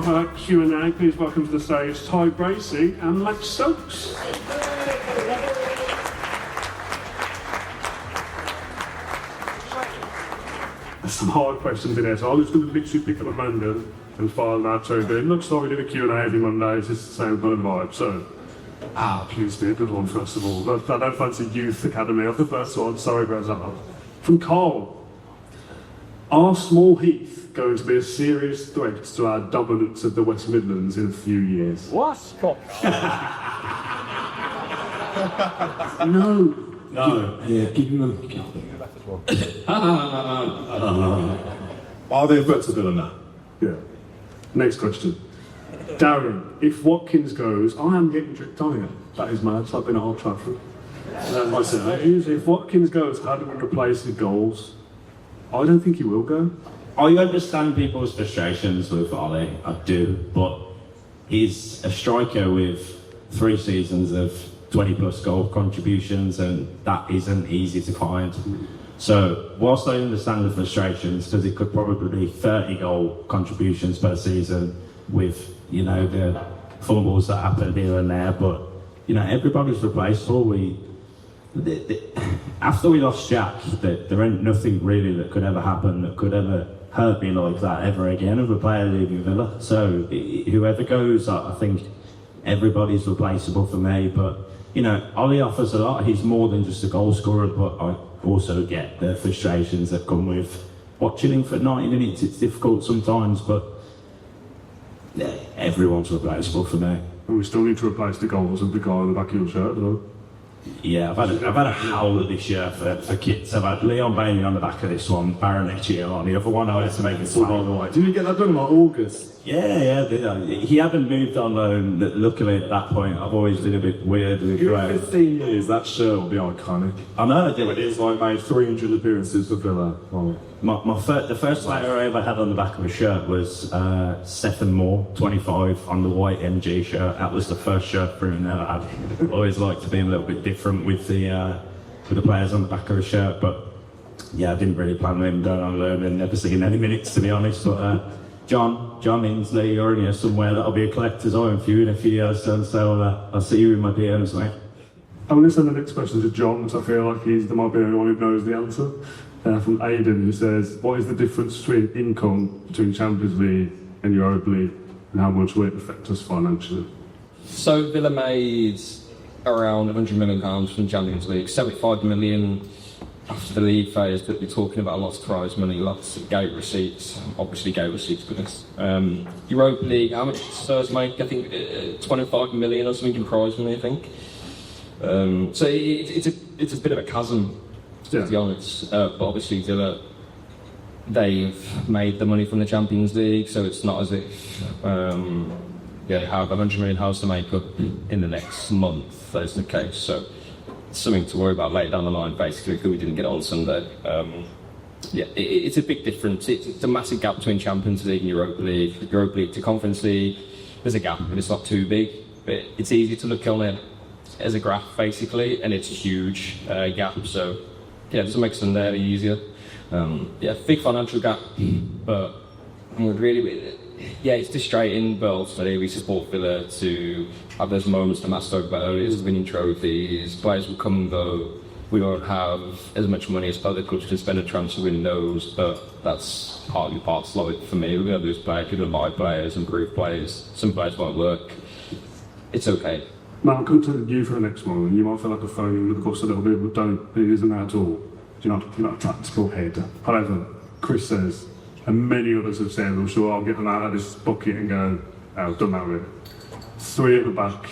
time for our Q&A. Please welcome to the stage Ty Bracey and Max Stokes. There's some hard questions in here, so I'm just going to literally pick up a random and file that through. But it looks like we do a Q&A every Monday. It's just the same kind of vibe. So, please do a good one first of all. I don't fancy Youth Academy of the first one. Sorry, Brazil. From Carl. Are Small Heath going to be a serious threat to our dominance of the West Midlands in a few years? What? No. Yeah, give him Are they a threat to Villa now? Yeah. Next question. Darren, if Watkins goes, I am getting tricked on here. That is mad. I've been at Old Trafford. If Watkins goes, how do we replace his goals? I don't think he will go. I understand people's frustrations with Ollie, I do, but he's a striker with 3 seasons of 20 plus goal contributions, and that isn't easy to find. So whilst I understand the frustrations, because it could probably be 30 goal contributions per season with, you know, the fumbles that happen here and there, but, you know, everybody's replaceable. After we lost Jack, there ain't nothing really that could ever happen that could ever hurt me like that ever again of a player leaving Villa. So whoever goes, I think everybody's replaceable for me. But, you know, Ollie offers a lot. He's more than just a goal scorer, but I also get the frustrations that come with watching him for 90 minutes. It's difficult sometimes, but yeah, everyone's replaceable for me. And we still need to replace the goals of the guy on the back of your shirt, though. Yeah, I've had a howler this year for kits. I've had Leon Bailey on the back of this one, Baron Echio on the other one. I had to make it swap all the way. Did you get that done in like August? Yeah. He hadn't moved on loan. Luckily at that point, I've always been a bit weird with In 15 years, that shirt will be iconic. I know. It's like made 300 appearances for Villa. The first letter I ever had on the back of a shirt was Stephen Moore, 25, on the white MG shirt. That was the first shirt for him that I had. Always liked to be a little bit different with the players on the back of a shirt, but yeah, I didn't really plan on him going on loan and never seeing any minutes, to be honest. But John Inslee, you're in here somewhere. That'll be a collector's item for you in a few years, so I'll see you in my DMs, mate. I'm going to send the next question to John, because I feel like there might be the only one who knows the answer. From Aidan, who says, what is the difference between income between Champions League and Europa League, and how much will it affect us financially? So Villa made around £100 million from Champions League, 75 million after the league phase, but we're talking about lots of prize money, lots of gate receipts, obviously gate receipts, goodness. Europa League, how much does make? I think 25 million or something in prize money, I think. So it's a bit of a chasm, to be honest. But obviously Villa, they've made the money from the Champions League, so it's not as if they have £100 million to make up in the next month. That's the case. So it's something to worry about later down the line, basically, because we didn't get on Sunday. It's a big difference. It's a massive gap between Champions League and Europa League. Europa League to Conference League, there's a gap, but it's not too big. But it's easy to look on it as a graph, basically, and it's a huge gap. So yeah, this will make Sunday any easier. Big financial gap, but it's frustrating, but ultimately we support Villa to have those moments that Matt spoke about earlier, winning trophies, players will come and go. We won't have as much money as other clubs to spend a transfer windows, but that's partly parts like for me. We're going to lose players, we're going to buy players, improve players. Some players won't work. It's okay. Matt, I'll come to you for the next one, and you might feel like a phone with the course a little bit, but don't, it isn't that at all. You're not a tactical head. However, Chris says, and many others have said, I'm sure I'll get them out of this bucket and go, I've done that with it. 3 at the back.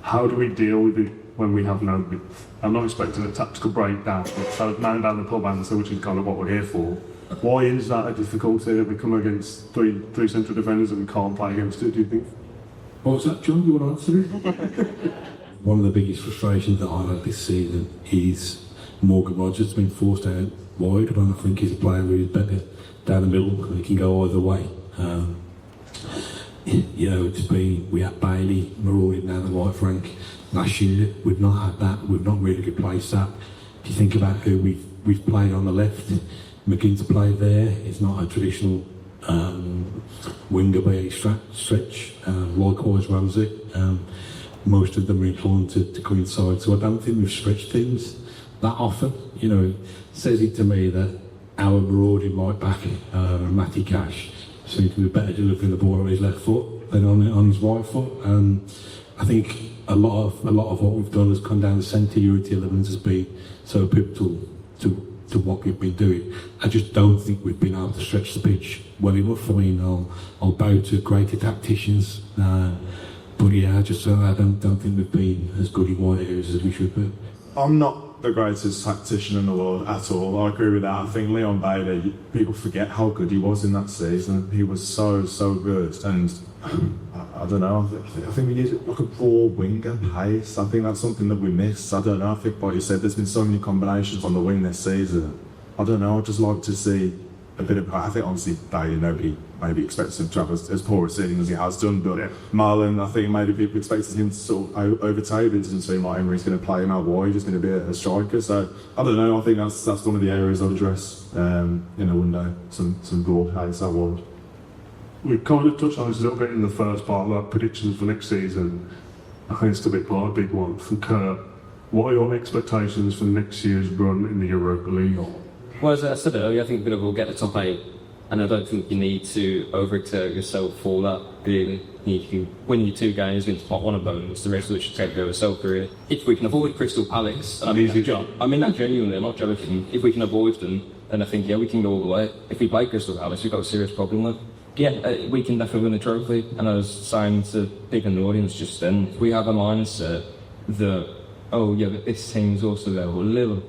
How do we deal with it when we have no width? I'm not expecting a tactical breakdown, but man down the pub answer, which is kind of what we're here for. Why is that a difficulty that we come against three central defenders and we can't play against it, do you think? What was that, John? You want to answer it? One of the biggest frustrations that I've had this season is Morgan Rogers being forced out wide. I don't think he's a player who's better down the middle, and he can go either way. We had Bailey, Marori down the right flank. Last year, we've not had that. We've not really replaced that. If you think about who we've played on the left, McGinn to play there is not a traditional winger by a stretch, likewise Ramsey. Most of them are inclined to come inside, so I don't think we've stretched things that often. You know, it says it to me that our marauding right back, Matty Cash, seems to be better delivering the ball on his left foot than on his right foot. I think a lot of what we've done has come down the centre. Unity 11 has been so pivotal to what we've been doing. I just don't think we've been able to stretch the pitch well enough. I mean, I'll bow to greater tacticians, but yeah, I don't think we've been as good in wide areas as we should be. I'm not the greatest tactician in the world at all. I agree with that. I think Leon Bailey, people forget how good he was in that season. He was so good, and I don't know. I think we need like a raw winger pace. I think that's something that we miss. I don't know. I think, like you said, there's been so many combinations on the wing this season. I don't know. I'd just like to see a bit of. I think obviously Bailey, nobody maybe expects him to have as poor a season as he has done, but Marlon, I think maybe people expected him to sort of overtake. It doesn't seem like Emery's going to play him out wide. He's going to be a striker. So I don't know. I think that's one of the areas I'd address in a window. Some broad pace out wide. We kind of touched on this a little bit in the first part, like predictions for next season. I think it's a big one from Kurt. What are your expectations for next year's run in the Europa League? Well, as I said earlier, I think Villa will get the top 8, and I don't think you need to overexert yourself for that, really. You can win your 2 games, win top 1 of those, the rest of it should take over self-career. If we can avoid Crystal Palace, and easy job. I mean that genuinely, I'm not joking. If we can avoid them, then I think, yeah, we can go all the way. If we play Crystal Palace, we've got a serious problem with. Yeah, we can definitely win a trophy, and I was saying to people in the audience just then, if we have a mindset that, oh yeah, but this team's also there, or little,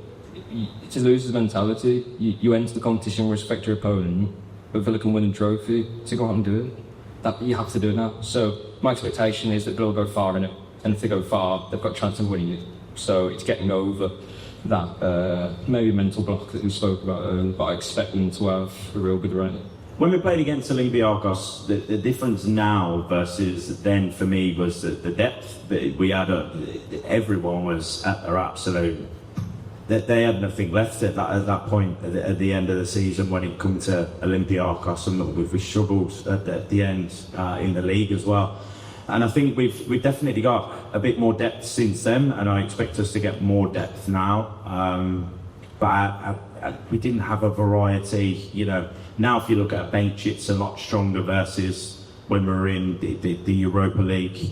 it's a loser's mentality. You enter the competition, respect your opponent, but Villa can win a trophy, so go out and do it. That you have to do it now. So my expectation is that Villa will go far in it, and if they go far, they've got a chance of winning it. So it's getting over that maybe mental block that we spoke about earlier, but I expect them to have a real good run. When we played against Olympiacos, the difference now versus then for me was the depth that we had. Everyone was at their absolute. They had nothing left at that point at the end of the season when it come to Olympiacos, and we struggled at the end in the league as well. And I think we've definitely got a bit more depth since then, and I expect us to get more depth now. But we didn't have a variety, you know. Now if you look at a bench, it's a lot stronger versus when we were in the Europa League.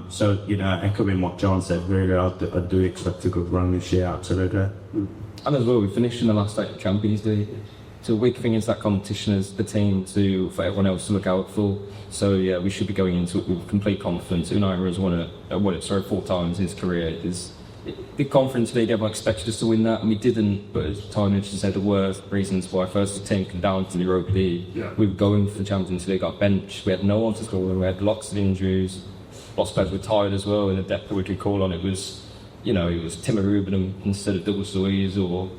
So, you know, echoing what John said, really, I do expect a good run this year, absolutely. And as well, we finished in the last 8 of Champions League. So we're going into that competition as the team for everyone else to look out for. So yeah, we should be going into it with complete confidence. Unai has won it 4 times in his career. The Conference League, everyone expected us to win that, and we didn't. But as Ty said, there were reasons why first the team came down to the Europa League. Yeah. We were going for the Champions League, got benched. We had no one to score, we had lots of injuries. Lots of players were tired as well, and the depth that we could call on it was, you know, it was Timo Ruben instead of Douglas Luiz or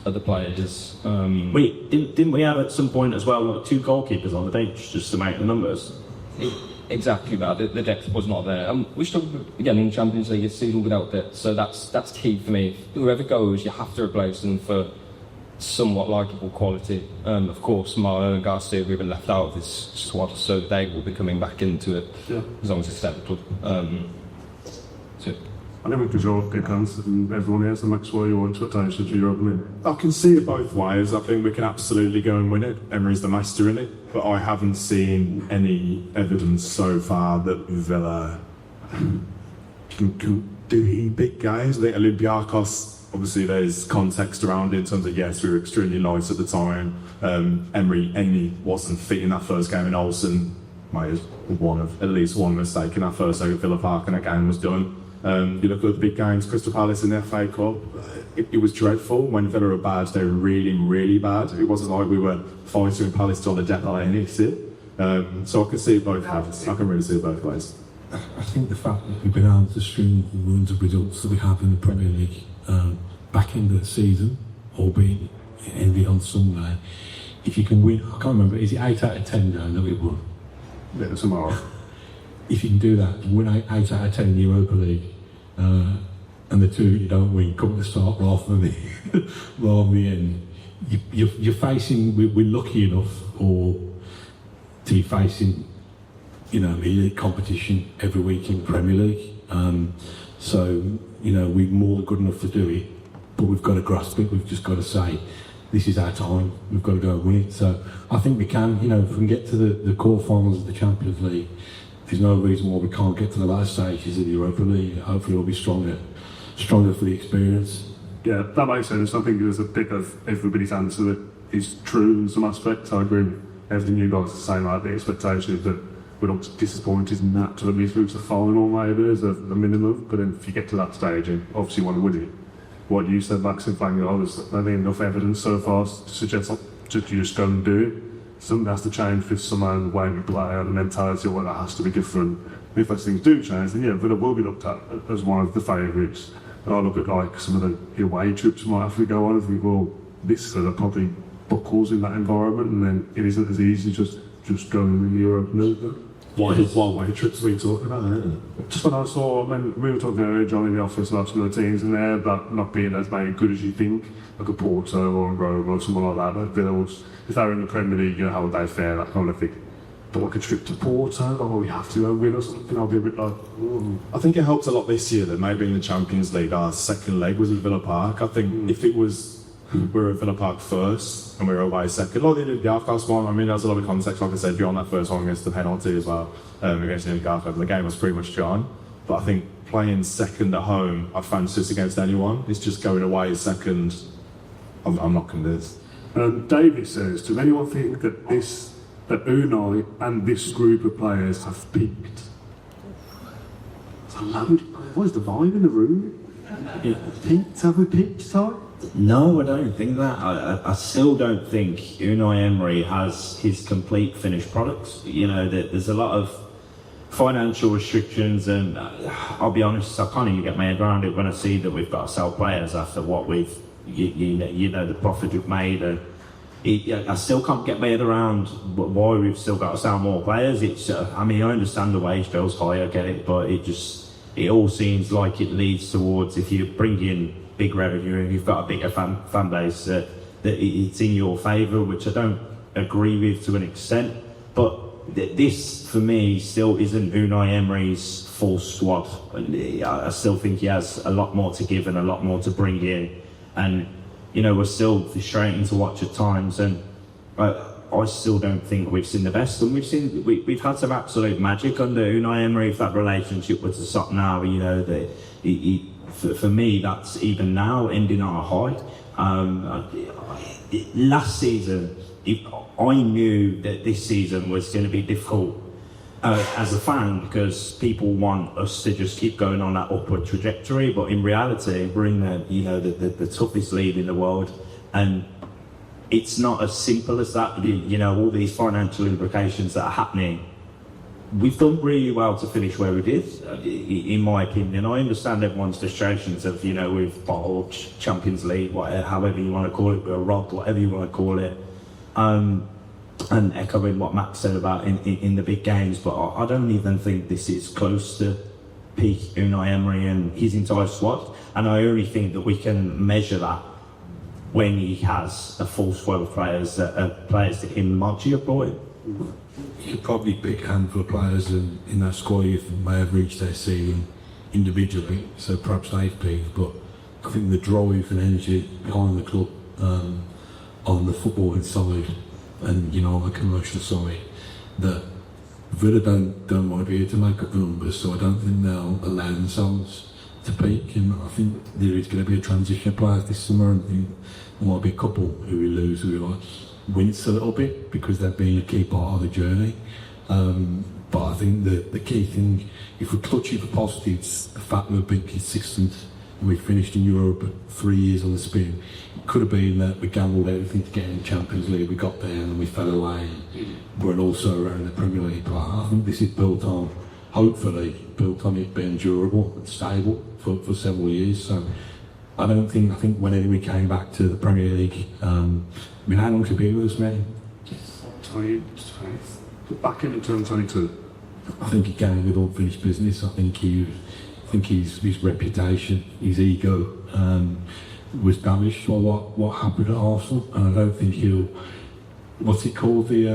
other players. Didn't we have at some point as well like 2 goalkeepers on the bench just to make the numbers? Exactly that. The depth was not there. We struggled again in the Champions League this season without depth, so that's key for me. Whoever goes, you have to replace them for somewhat likeable quality. Of course, Marlon and Garcia have been left out of this squad, so they will be coming back into it as long as it's acceptable. I think we can show good hands and everyone else, and that's why your expectations for Europa League. I can see it both ways. I think we can absolutely go and win it. Emery's the master in it, but I haven't seen any evidence so far that Villa can do big games. I think Olympiacos, obviously there's context around it in terms of, yes, we were extremely light at the time. Emery wasn't fit in that first game in Olsen. Might have at least one mistake in that first game at Villa Park, and that game was done. You look at the big games, Crystal Palace in the FA Cup, it was dreadful. When Villa were bad, they were really, really bad. It wasn't like we were fighting Palace to on the depth line, so I can see it both ways. I can really see it both ways. I think the fact that we've been able to string runs of results that we have in the Premier League back in the season, albeit ending on Sunday, if you can win, I can't remember, is it 8 out of 10 now that we won? Yeah, tomorrow. If you can do that, win 8 out of 10 in the Europa League, and the 2 you don't win come at the start rather than the end, you're facing, we're lucky enough, or to be facing, elite competition every week in the Premier League. So, we're more than good enough to do it, but we've got to grasp it. We've just got to say, this is our time. We've got to go and win it. So I think we can. If we can get to the quarterfinals of the Champions League, there's no reason why we can't get to the last stages of the Europa League. Hopefully we'll be stronger for the experience. Yeah, that makes sense. I think there's a bit of everybody's answer that is true in some aspects. I agree with everything you guys are saying, like the expectation is that we're not disappointed in that to be through to the final maybe as a minimum, but then if you get to that stage and obviously you want to win it, what you said, Max, in fact, there's not enough evidence so far to suggest that you just go and do it. Something has to change with someone, the way we play, or the mentality, or that has to be different. And if those things do change, then yeah, Villa will be looked at as one of the favourites. And I look at like some of the away trips might have to go on and think, well, this are probably buckles in that environment, and then it isn't as easy just going in the Europa League. What way trips are we talking about there? Just when I saw, we were talking earlier, John, in the office about some of the teams in there, but not being as maybe good as you think, like a Porto or a Roma or someone like that. Like Villa was, if they were in the Premier League, how would they fare? That kind of thing. But like a trip to Porto, or we have to go win or something, I'll be a bit like, I think it helped a lot this year that maybe in the Champions League our second leg was at Villa Park. I think if it was we were at Villa Park first and we were away second, like they did the half-cast one, there was a lot of context, like I said, beyond that first one against the penalty as well, against the Newcastle. The game was pretty much gone. But I think playing second at home, I fancy this against anyone. It's just going away second, I'm not convinced. David says, does anyone think that that Unai and this group of players have peaked? It's a loud. What is the vibe in the room? Peaked? Have we peaked, Ty? No, I don't think that. I still don't think Unai Emery has his complete finished products. There's a lot of financial restrictions, and I'll be honest, I can't even get my head around it when I see that we've got to sell players after what we've, the profit we've made. And I still can't get my head around why we've still got to sell more players. I understand the wage bill's high, I get it, but it all seems like it leads towards, if you bring in big revenue and you've got a bigger fan base, that it's in your favour, which I don't agree with to an extent. But this, for me, still isn't Unai Emery's full squad. I still think he has a lot more to give and a lot more to bring in. And, we're still frustrating to watch at times. And I still don't think we've seen the best. And we've had some absolute magic under Unai Emery. If that relationship was to stop now, for me, that's even now ending on a high. Last season, I knew that this season was going to be difficult as a fan, because people want us to just keep going on that upward trajectory. But in reality, we're in the toughest league in the world, and it's not as simple as that. All these financial implications that are happening. We've done really well to finish where we did, in my opinion. I understand everyone's frustrations of, we've bottled Champions League, however you want to call it, we're robbed, whatever you want to call it. And echoing what Max said about in the big games, but I don't even think this is close to peak Unai Emery and his entire squad. And I only think that we can measure that when he has a full squad of players that are players that him Margie brought in. You could probably pick a handful of players in that squad who may have reached their ceiling individually, so perhaps they've peaked, but I think the drive and energy behind the club on the footballing side and on the commercial side, that Villa don't want to be here to make up the numbers, so I don't think they'll allow themselves to peak. And I think there is going to be a transition of players this summer, and I think there might be a couple who we lose who we like wince a little bit because they've been a key part of the journey. But I think the key thing, if we're clutching for positives, the fact that we've been consistent and we finished in Europe 3 years on the spin, it could have been that we gambled everything to get in the Champions League, we got there and we fell away. We're also around the Premier League. But I think this is hopefully built on it being durable and stable for several years. So I think when we came back to the Premier League, how long to be with us, mate? 20, back in 2022. I think he came with unfinished business. I think his reputation, his ego was damaged by what happened at Arsenal, and I don't think what's it called, the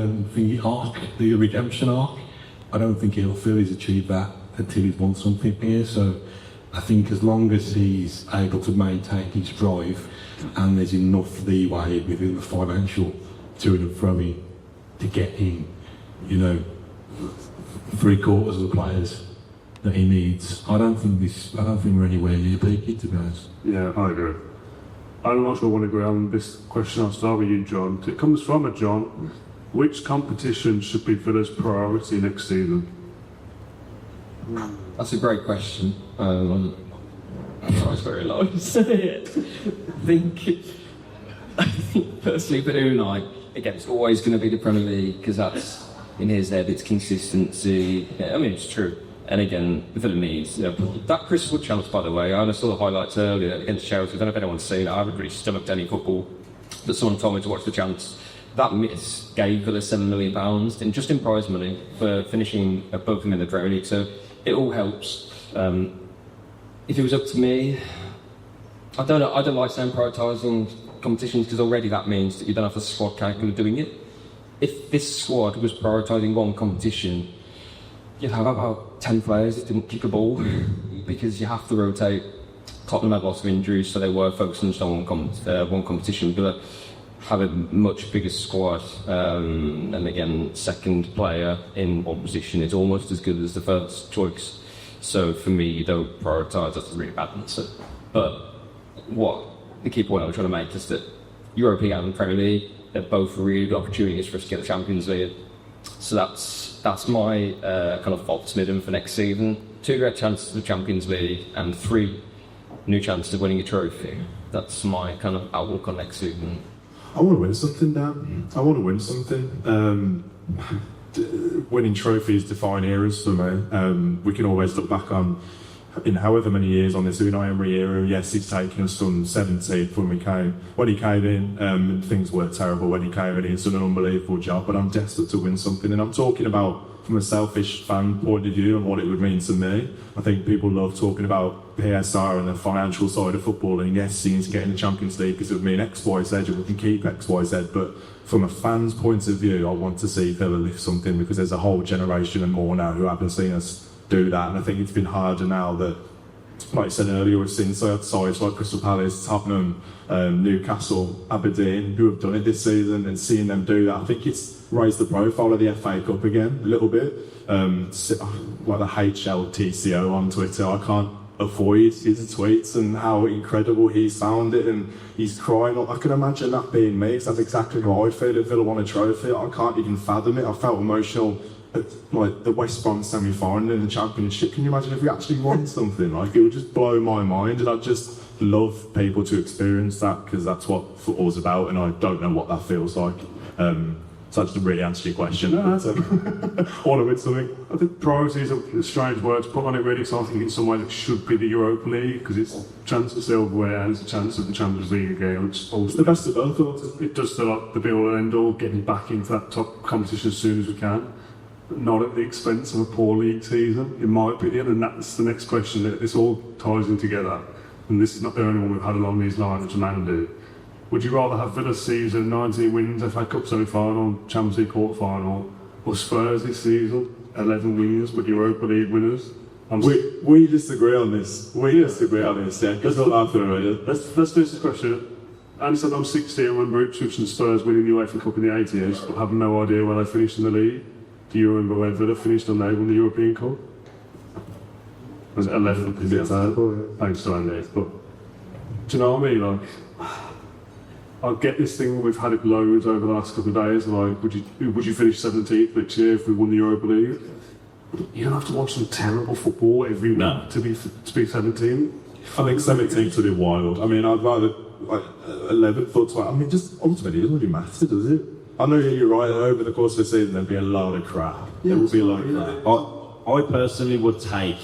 arc, the redemption arc. I don't think he'll feel he's achieved that until he's won something here. So I think as long as he's able to maintain his drive and there's enough leeway within the financial to and froing to get him, you know, 3/4 of the players that he needs, I don't think we're anywhere near peaking, to be honest. Yeah, I agree. I'm not sure I want to agree on this question. I'll start with you, John. It comes from a John. Which competition should be Villa's priority next season? That's a great question. It's very low. I think personally for Unai, again, it's always going to be the Premier League because that's in his head. It's consistency. Yeah, I mean, it's true. And again, Villa needs that Chris Wood chance. By the way, I saw the highlights earlier against Chelsea. I don't know if anyone's seen it. I haven't really stomached any football, but someone told me to watch the chance. That miss gave Villa £7 million just in prize money for finishing above them in the Premier League. So it all helps. If it was up to me, I don't like saying prioritising competitions because already that means that you don't have the squad capable of doing it. If this squad was prioritising one competition, you'd have about 10 players that didn't kick a ball because you have to rotate. Tottenham had lots of injuries, so they were focusing just on one competition. But have a much bigger squad, and again, second player in one position is almost as good as the first choice. So for me, you don't prioritise. That's a really bad answer. But what the key point I was trying to make is that Europa League and Premier League, they're both really good opportunities for us to get the Champions League. So that's my kind of optimism for next season. 2 great chances for the Champions League and 3 new chances of winning a trophy. That's my kind of outlook on next season. I want to win something, Dan. I want to win something. Winning trophies define eras for me. We can always look back on, in however many years on this Unai Emery era. Yes, he's taken us from 17th when he came in, and things were terrible when he came in. He's done an unbelievable job, but I'm desperate to win something, and I'm talking about from a selfish fan point of view and what it would mean to me. I think people love talking about PSR and the financial side of football, and yes, he needs to get in the Champions League because it would mean X, Y, Z, and we can keep X, Y, Z, but from a fan's point of view, I want to see Villa lift something because there's a whole generation and more now who haven't seen us do that, and I think it's been harder now that, like I said earlier, we've seen sides like Crystal Palace, Tottenham, Newcastle, Aberdeen, who have done it this season, and seeing them do that, I think it's raised the profile of the FA Cup again a little bit. Like the HLTCO on Twitter, I can't avoid his tweets and how incredible he's found it, and he's crying. I can imagine that being me, because that's exactly how I feel if Villa won a trophy. I can't even fathom it. I felt emotional at like the West Brom semi-final in the Championship. Can you imagine if we actually won something? Like, it would just blow my mind, and I just love people to experience that because that's what football's about, and I don't know what that feels like. So that doesn't really answer your question. No, that's I want to win something. I think priorities are a strange word to put on it, really, so I think in some ways it should be the Europa League because it's a chance of silverware and it's a chance of the Champions League again. It's the best of both worlds. It does feel like the be all and end all, getting back into that top competition as soon as we can, but not at the expense of a poor league season, in my opinion. And that's the next question. This all ties in together, and this is not the only one we've had along these lines to Mandy. Would you rather have Villa's season, 19 wins, FA Cup semi-final, Champions League quarter-final, or Spurs this season, 11 wins but Europa League winners? We disagree on this. Disagree on this, yeah. Let's do this question. I understand I'm 16 and remember Ipswich and Spurs winning the UEFA Cup in the 80s, but have no idea where they finished in the league. Do you remember where Villa finished when they won the European Cup? Was it 11th? Is it terrible? Thanks to Andy. But do you know what I mean? Like, I get this thing, we've had it loads over the last couple of days, like, would you finish 17th next year if we won the Europa League? You don't have to watch some terrible football every week to be 17. I think 17th would be wild. I mean, I'd rather, like, 11th or 12th. I mean, just ultimately, it doesn't really matter, does it? I know you're right, over the course of the season, there'd be a load of crap. There would be a load of crap. I personally would take,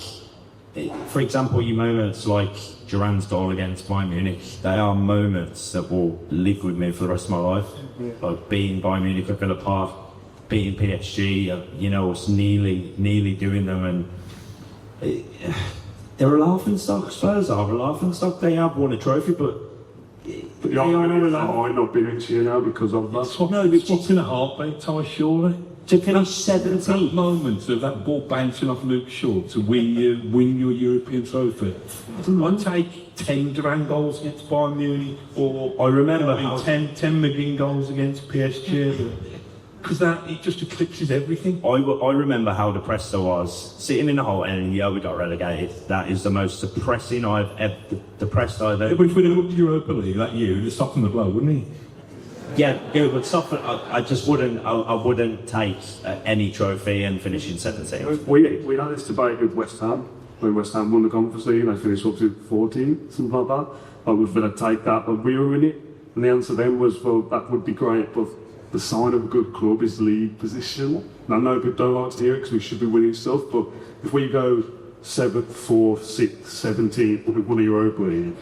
for example, you moments like Duran's goal against Bayern Munich, they are moments that will live with me for the rest of my life. Like beating Bayern Munich at Villa Park, beating PSG, you know, us nearly doing them, and they're a laughing stock. Spurs are a laughing stock. They have won a trophy, but But the argument might not be next year now because of that. It's what's in a heartbeat, Ty, surely. To finish That 17th. moment of that ball bouncing off Luke Shaw to win your European trophy. I'd take 10 grand goals against Bayern Munich or I remember how 10 million goals against PSG. Because it just eclipses everything. I remember how depressed I was sitting in the hole, and we got relegated. That is the most depressing I've ever Yeah, but if we'd have looked at Europa League that year, it'd have softened the blow, wouldn't he? Yeah, it would suffer. I just wouldn't. I wouldn't take any trophy and finish in 17th. We had this debate with West Ham when West Ham won the Conference League and they finished up to 14, something like that. Like, would Villa take that, but we were in it? And the answer then was, well, that would be great, but the sign of a good club is league position. And I know people don't like to hear it because we should be winning stuff, but if we go 7th, 4th, 6th, 17th, we've won a Europa League.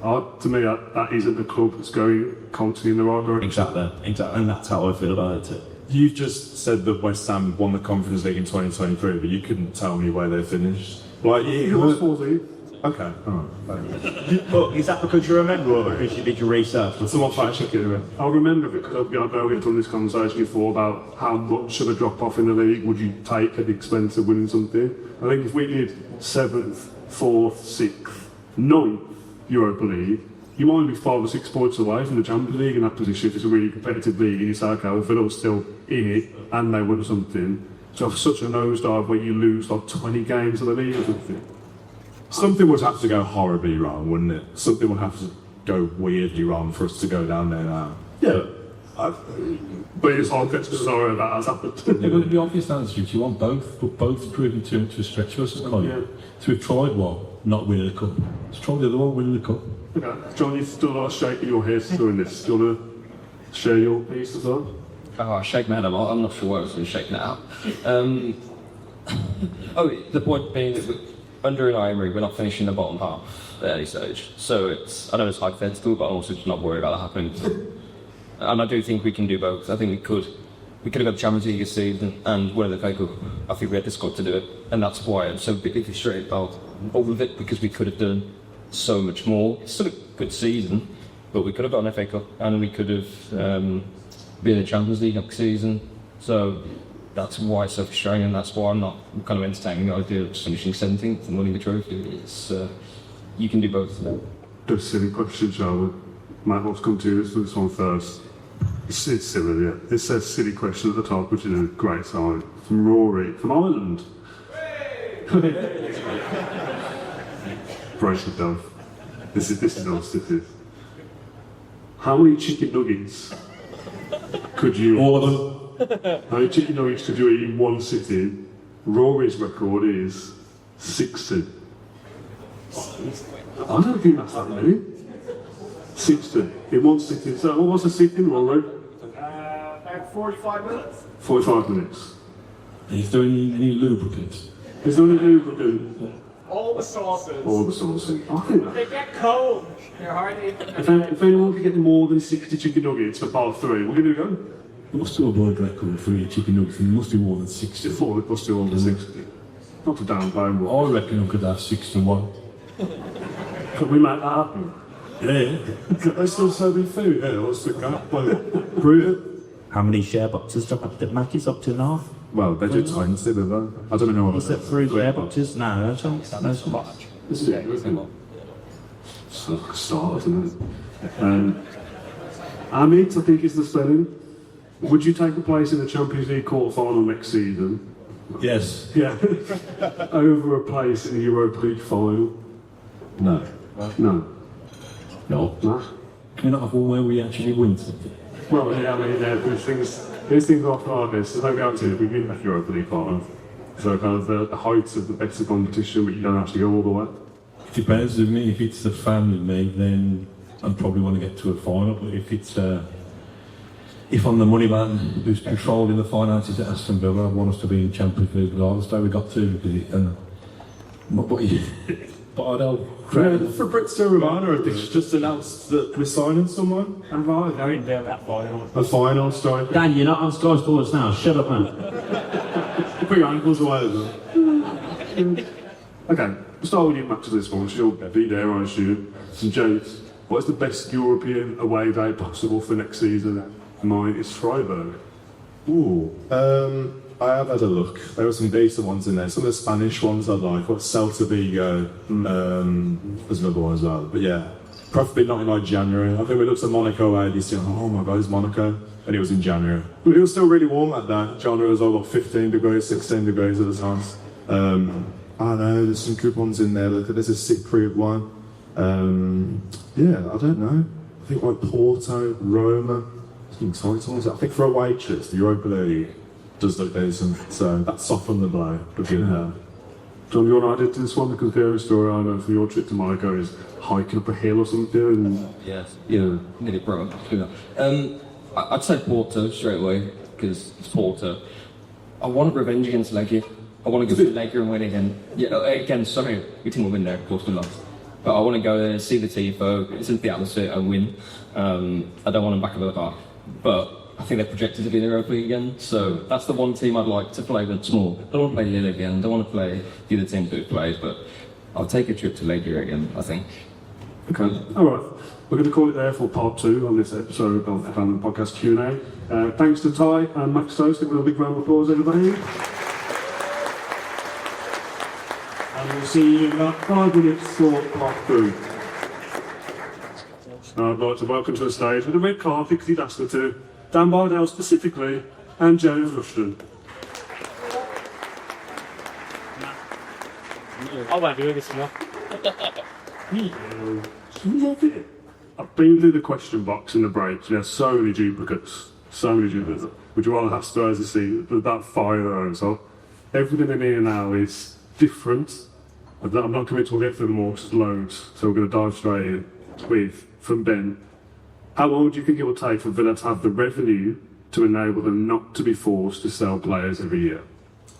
To me, that isn't the club that's going constantly in the right direction. Exactly, and that's how I feel about it too. You've just said that West Ham won the Conference League in 2023, but you couldn't tell me where they finished. Like, It was 14th. Okay, alright. But is that because you remember, or because you did your research? Someone fact check it. I'll remember it because I know we've done this conversation before about how much of a drop off in the league would you take at the expense of winning something. I think if we did 7th, 4th, 6th, 9th Europa League, you might be 5 or 6 points away from the Champions League in that position if it's a really competitive league and you say, okay, well, Villa's still in it and they won something. So for such a nosedive where you lose like 20 games of the league or something. Something would have to go horribly wrong, wouldn't it? Something would have to go weirdly wrong for us to go down there now. Yeah. But it's hard to sorry that has happened. Yeah, but the obvious answer is you want both, but both proven to stretch us, can't you? Yeah. So we've tried one, not winning the cup. Let's try the other one, winning the cup. Okay. John, you've still not shaking your head doing this. Do you want to share your piece as well? Oh, I shake my head a lot. I'm not sure why I was shaking it out. The point being that under an Emery, we're not finishing the bottom half at any stage. So I know it's hypothetical, but I'm also just not worried about that happening. And I do think we can do both. I think we could have got the Champions League this season and win the FA Cup. I think we had the squad to do it, and that's why I'm so bitterly frustrated about all of it, because we could have done so much more. It's still a good season, but we could have got an FA Cup and we could have been in the Champions League next season. So that's why it's so frustrating, and that's why I'm not kind of entertaining the idea of just finishing 17th and winning the trophy. It's you can do both. Just silly question, shall we? Matt, let's come to you for this one first. It's silly, yeah. It says silly question at the top, which is a great sign. From Rory, from Ireland. Brace yourself. This is us, this is. How many chicken nuggets could you... All of them. How many chicken nuggets could you eat in one sitting? Rory's record is 60. I don't think that's that many. 60 in one sitting. So what was the sitting, Rory? About 45 minutes. 45 minutes. Is there any lubricants? Is there any lubricant? All the sauces. All the sauces. I think that. They get cold. They're hardly. If anyone can get more than 60 chicken nuggets for part 3, we'll give it a go. There must be a world record for each chicken nuggets, and there must be more than 60. Before it must do all the 60. Not to downplay what. I reckon I could have 61. Could we make that happen? Yeah. They still serving food? Yeah, let's pick up. Prove it. How many share boxes do Mackie's up to now? Well, they do tiny, do they? I don't know what Is it 3 share boxes? No, that's not. That's not much. This is it, isn't it? It's like a start, isn't it? Amit, I think, is the spelling. Would you take a place in the Champions League quarter-final next season? Yes. Yeah. Over a place in the Europa League final? No. No. No. No? Can you not have one where we actually win something? Well, yeah, I mean, yeah, there's things off like this. There's no guarantee if we win the Europa League final. So kind of the heights of the better competition, but you don't actually go all the way. It depends with me. If it's the family me, then I'd probably want to get to a final. But if it's if I'm the money man who's controlling the finances at Aston Villa, I want us to be in Champions League regardless. So we got to because Bardell. Yeah, for Brits Romano, it's just announced that we're signing someone. And right, They're in there that final. A final strike. Dan, you're not on Sky Sports now. Shut up, man. Put your ankles away, though. Okay, we'll start with your match of this one. She'll be there, I assume. St James, What is the best European away day possible for next season? Mine is Freiburg. Ooh. I have had a look. There were some decent ones in there. Some of the Spanish ones I like. What Celta Vigo. There's another one as well. But yeah, preferably not in like January. I think we looked at Monaco away this year. Oh my God, it's Monaco. And it was in January. But it was still really warm that day. January was like 15 degrees, 16 degrees at the time. I know, there's some good ones in there. Look, there's a Cypriot one. Yeah, I don't know. I think like Porto, Roma, some titles. I think for away trips, the Europa League does look decent. So that softened the blow. But John, you want to add into this one? Because the only story I know for your trip to Monaco is hiking up a hill or something. And Yes, nearly broke. I'd say Porto straight away, because it's Porto. I want revenge against Legia. I want to go to Legia and win again. Yeah, again, sorry, we team will win there, of course we lost. But I want to go there, see the tifo, it's in the atmosphere and win. I don't want them back of the park. But I think they're projected to be in the Europa League again, so that's the one team I'd like to play with small. I don't want to play Lille again, I don't want to play the other teams that played, but I'll take a trip to Legia again, I think. Okay, all right. We're going to call it there for part 2 on this episode of the Fan Podcast Q&A. Thanks to Ty and Max Stokes. Give them a big round of applause, everybody. And we'll see you in about 5 minutes for part 3. Now I'd like to welcome to the stage with the red carpet, because he'd asked me to, Dan Bardell specifically, and James Rushton. I won't do this now. Love it. I've been through the question box in the breaks, and there's so many duplicates. Would you rather have Spurs this season? But that fire so everything in here now is different. I'm not committed to get through them all, just loads. So we're going to dive straight in with, from Ben. How long do you think it will take for Villa to have the revenue to enable them not to be forced to sell players every year?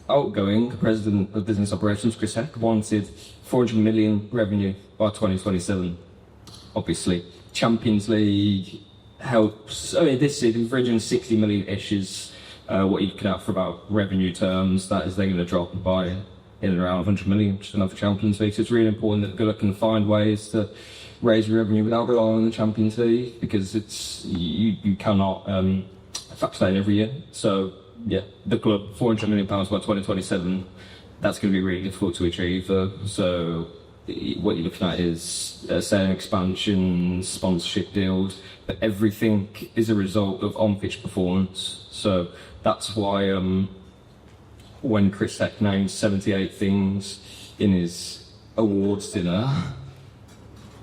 Outgoing President of Business Operations, Chris Heck, wanted 400 million revenue by 2027. Obviously, Champions League helps. I mean, this season, 360 million-ish is what you're looking at for about revenue terms. That is, they're going to drop by in and around 100 million, just enough for Champions League. So it's really important that Villa can find ways to raise revenue without relying on the Champions League, because it's you cannot factor that in every year. So yeah, the club, £400 million by 2027. That's going to be really difficult to achieve. So what you're looking at is sale expansion, sponsorship deals, but everything is a result of on-pitch performance. So that's why when Chris Heck named 78 things in his awards dinner,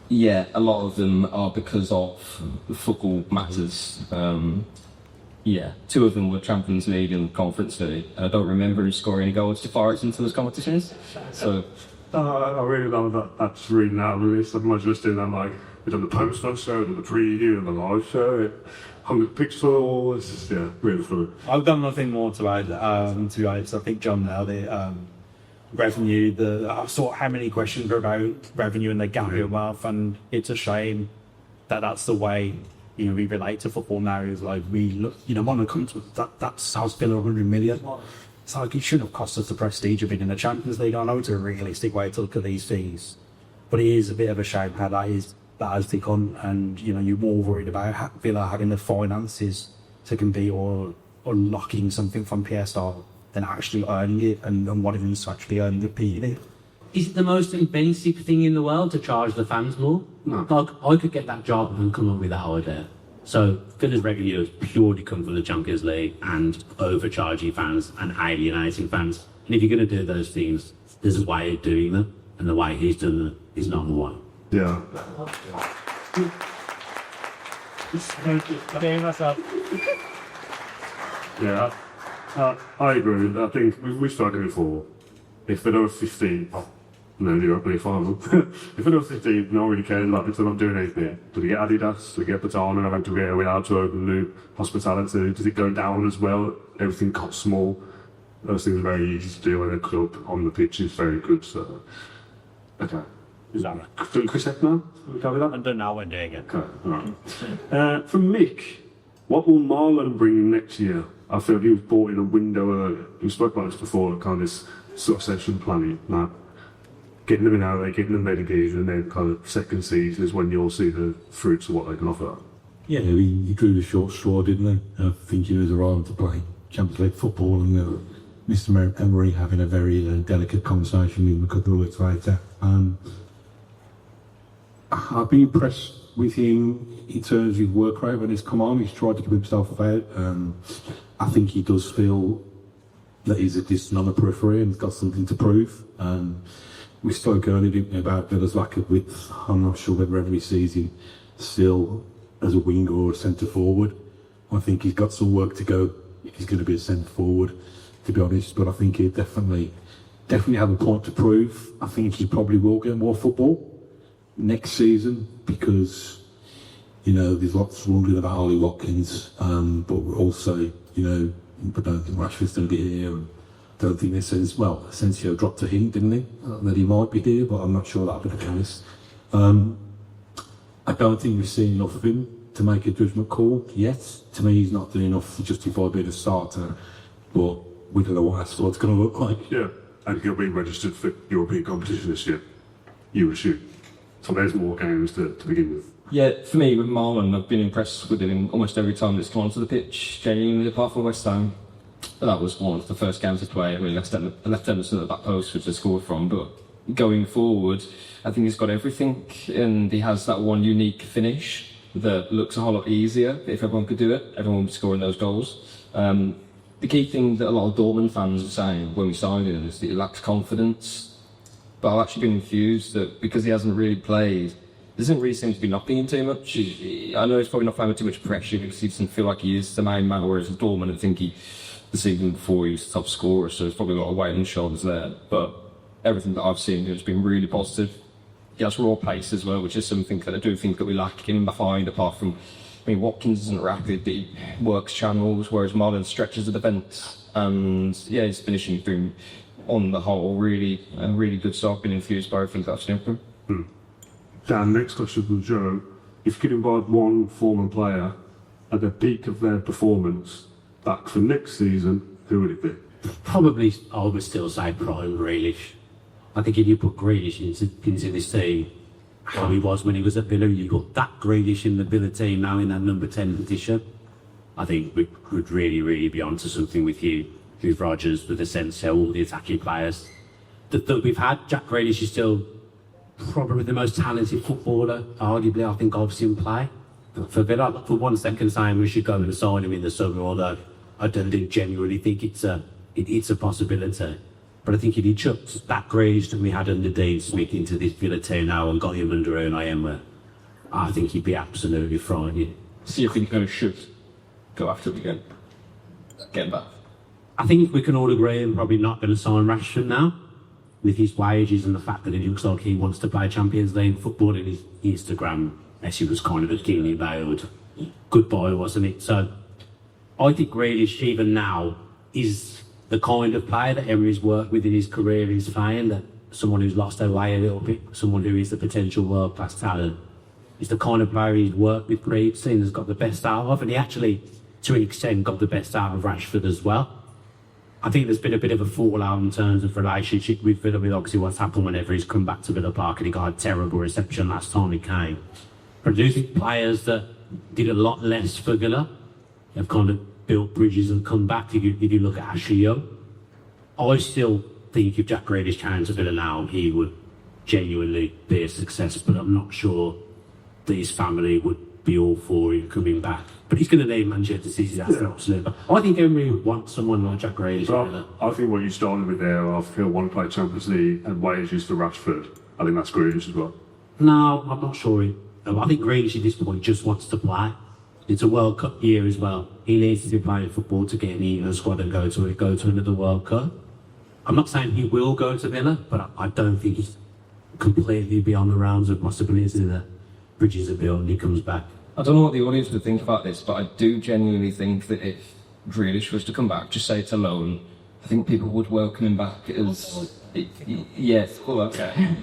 yeah, a lot of them are because of football matters. Yeah, 2 of them were Champions League and Conference League. I don't remember him scoring any goals to far into those competitions. So I really love that. That's reading out of the list. I'm not just doing that, like, we've done the post-on show, done the preview, and the live show. Hung the pictures on the wall. It's just, yeah, really fun. I've done nothing more to add. So I think John nailed it. Revenue. I saw how many questions were about revenue and the gap in wealth, and it's a shame that that's the way we relate to football now. Is like we look, when it comes to that's House Villa 100 million. It's like it shouldn't have cost us the prestige of being in the Champions League. I know it's a realistic way to look at these things, but it is a bit of a shame how that has become. And you're more worried about Villa having the finances to compete or unlocking something from PSR than actually earning it and what it means to actually earn the PE. Is it the most expensive thing in the world to charge the fans more? No. Like, I could get that job and come up with that idea. So Villa's revenue has purely come from the Champions League and overcharging fans and alienating fans. And if you're going to do those things, there's a way of doing them, and the way he's done them is not the way. Yeah. Yeah, I agree. I think we've spoken before. If they're over 15, no, the Europa League final. If they're over 15, no one really cares about it, they're not doing anything. Do they get Adidas? Do they get Baton and having to get away out to open new hospitality? Does it go down as well? Everything costs more. Those things are very easy to do, and a club on the pitch is very good. So, okay. Is that right? Chris Heck now? Can we cover that? I don't know when doing it. Okay, alright. From Mick, what will Marlon bring in next year? I feel he was bought in a window earlier. We spoke about this before, kind of this succession planning. Now, getting them in out there, getting them medicated, and then kind of second season is when you'll see the fruits of what they can offer. Yeah, he drew the short straw, didn't he? I think he was arriving to play Champions League football, and Mr. Emery having a very delicate conversation with him a couple of weeks later. I've been impressed with him in terms of his work rate when he's come on. He's tried to give himself about. I think he does feel that he's a distant on the periphery and he's got something to prove. We spoke earlier, didn't we, about Villa's lack of width. I'm not sure whether every season still as a winger or a centre forward. I think he's got some work to go if he's going to be a centre forward, to be honest. But I think he definitely have a point to prove. I think he probably will get more football next season because, you know, there's lots wondering about Ollie Watkins, but also, you know, I don't think Rashford's going to be here. And I don't think this is, well, Asensio dropped a hint, didn't he, that he might be here, but I'm not sure that'll be the case. I don't think we've seen enough of him to make a judgment call yet. To me, he's not doing enough to justify being a starter, but we don't know what that squad's going to look like. Yeah, and he'll be registered for European competition this year, you assume. So there's more games to begin with. Yeah, for me, with Marlon, I've been impressed with him almost every time that's come onto the pitch, genuinely, apart from West Ham. That was one of the first games to play. I mean, left Emerson at the back post, which they scored from, but going forward, I think he's got everything, and he has that one unique finish that looks a whole lot easier. If everyone could do it, everyone would be scoring those goals. The key thing that a lot of Dortmund fans are saying when we signed him is that he lacks confidence. But I've actually been confused that because he hasn't really played, there doesn't really seem to be knocking him too much. I know he's probably not playing with too much pressure because he doesn't feel like he is the main man, whereas Dortmund, I think the season before he was the top scorer, so there's probably a lot of weight on his shoulders there. But everything that I've seen has been really positive. He has raw pace as well, which is something that I do think that we lack in behind, apart from, I mean, Watkins isn't rapid, but he works channels, whereas Marlon stretches the defence. And yeah, his finishing has been, on the whole, really good. So I've been infused by everything that I've seen from him. Dan, next question from Joe. If you could invite one former player at the peak of their performance back for next season, who would it be? Probably, I would still say prime Grealish. I think if you put Grealish into this team, how he was when he was at Villa, you put that Grealish in the Villa team now in that number 10 position, I think we could really be onto something with you, with Rodgers, with Asensio, all the attacking players that we've had. Jack Grealish is still probably the most talented footballer, arguably, I think, I've seen play. For Villa, for 1 second saying we should go and sign him in the summer, although I don't genuinely think it's a possibility. But I think if he chucked that Grealish that we had under Dean Smith into this Villa team now and got him under Unai Emery, I think he'd be absolutely frightening. See if we can should go after him again. Get him back. I think we can all agree I'm probably not going to sign Rashton now, with his wages and the fact that it looks like he wants to play Champions League football in his Instagram. Messi was kind of a keenly veiled goodbye, wasn't it? So I think Grealish, even now, is the kind of player that Emery's worked with in his career is fine, that someone who's lost their way a little bit, someone who is the potential world-class talent. He's the kind of player he's worked with previously and has got the best out of, and he actually, to an extent, got the best out of Rashford as well. I think there's been a bit of a fallout in terms of relationship with Villa, with obviously what's happened whenever he's come back to Villa Park, and he got a terrible reception last time he came. But I do think players that did a lot less for Villa have kind of built bridges and come back. If you look at Ashley Young, I still think if Jack Grealish came to Villa now, he would genuinely be a success, but I'm not sure that his family would be all for him coming back. But he's going to need Manchester City, that's absolute. I think Emery wants someone like Jack Grealish. Well, I think what you started with there, if he'll want to play Champions League and wages for Rashford, I think that's Grealish as well. No, I'm not sure. I think Grealish at this point just wants to play. It's a World Cup year as well. He needs to be playing football to get in the England squad and go to another World Cup. I'm not saying he will go to Villa, but I don't think he's completely beyond the rounds of possibility that bridges are built and he comes back. I don't know what the audience would think about this, but I do genuinely think that if Grealish was to come back, just say it's a loan, I think people would welcome him back as... Yes, well, okay.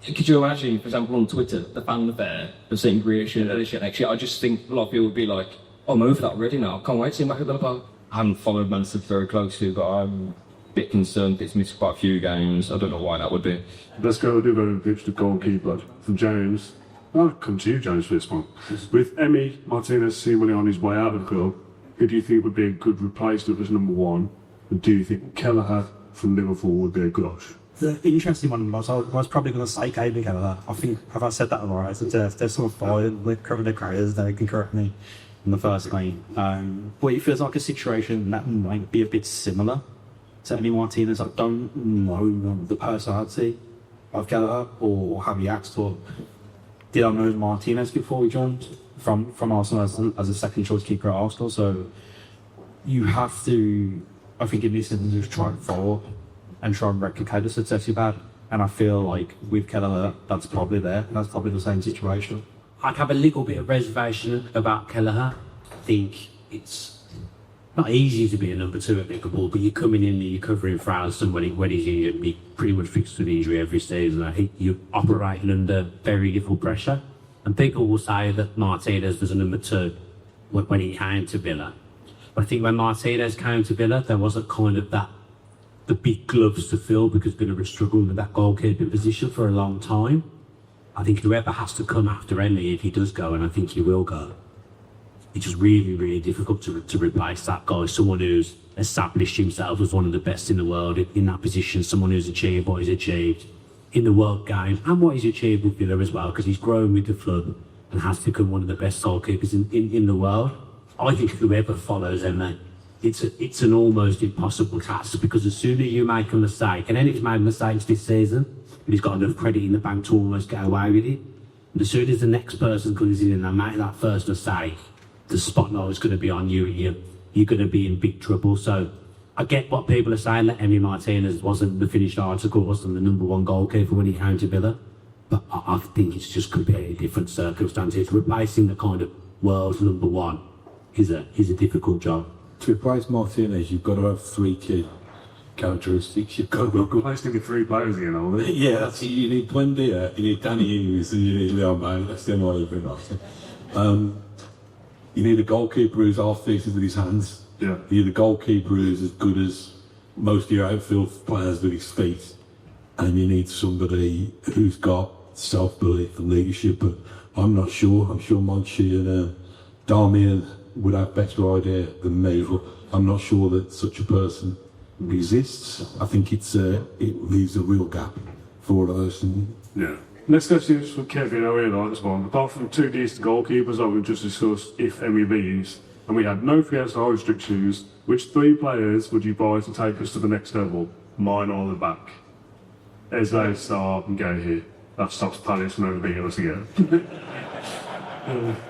Could you imagine, for example, on Twitter, the fanfare of seeing Grealish next year? I just think a lot of people would be like, oh, I'm over that already now. I can't wait to see him back at the park. I haven't followed Man City very closely, but I'm bit concerned it's missed quite a few games. I don't know why that would be. Let's go do a pitch to goalkeeper from James. I'll come to you, James, for this one. With Martinez seemingly on his way out of the club, who do you think would be a good replacement as number one? And do you think Kelleher from Liverpool would be a good option? The interesting one was I was probably going to say Kendrick Kelleher. I think, have I said that right? They're sort of fine with current careers. They can correct me in the first game. But it feels like a situation that might be a bit similar to Martinez. I don't know the personality of Kelleher or how he acts, or did I know Martinez before he joined from Arsenal as a second choice keeper at Arsenal. So you have to, I think in this instance, try and follow up and try and replicate the success you've had. And I feel like with Kelleher, that's probably there. That's probably the same situation. I'd have a little bit of reservation about Kelleher. I think it's not easy to be a number two at Liverpool, but you're coming in and you're covering for Alisson when he's in, you'd be pretty much fixed with injury every season. I think you're operating under very little pressure. And people will say that Martinez was a number two when he came to Villa. But I think when Martinez came to Villa, there wasn't kind of the big gloves to fill because Villa was struggling with that goalkeeping position for a long time. I think whoever has to come after Henry, if he does go, and I think he will go, it's just really, really difficult to replace that guy. Someone who's established himself as one of the best in the world in that position, someone who's achieved what he's achieved in the world game and what he's achieved with Villa as well, because he's grown with the club and has become one of the best goalkeepers in the world. I think whoever follows him, it's an almost impossible task, because as soon as you make a mistake, and then he's made mistakes this season, and he's got enough credit in the bank to almost get away with it. And as soon as the next person comes in and make that first mistake, the spotlight is going to be on you. You're going to be in big trouble. So I get what people are saying, that Emi Martinez wasn't the finished article, wasn't the number one goalkeeper when he came to Villa. But I think it's just completely different circumstances. Replacing the kind of world's number one is a difficult job. To replace Martinez, you've got to have three key characteristics. You've got to Replacing with three players again, all this. yeah, that's it. You need Buendia, you need Danny Ings, and you need Leon Bailey. That's the only way you've been. You need a goalkeeper who's half decent with his hands. Yeah. You need a goalkeeper who's as good as most of your outfield players with his feet. And you need somebody who's got self-belief and leadership. But I'm not sure. I'm sure Monchi and Darmian would have better idea than me. But I'm not sure that such a person exists. I think it leaves a real gap for all of us. Yeah. Next question is for Kevin. I really like this one. Apart from two decent goalkeepers, I would just discuss if Emmy leaves, and we had no fiesta restrictions, which three players would you buy to take us to the next level? Mine or the back? Eze, Star, and go here. That stops Palace from ever beating us again.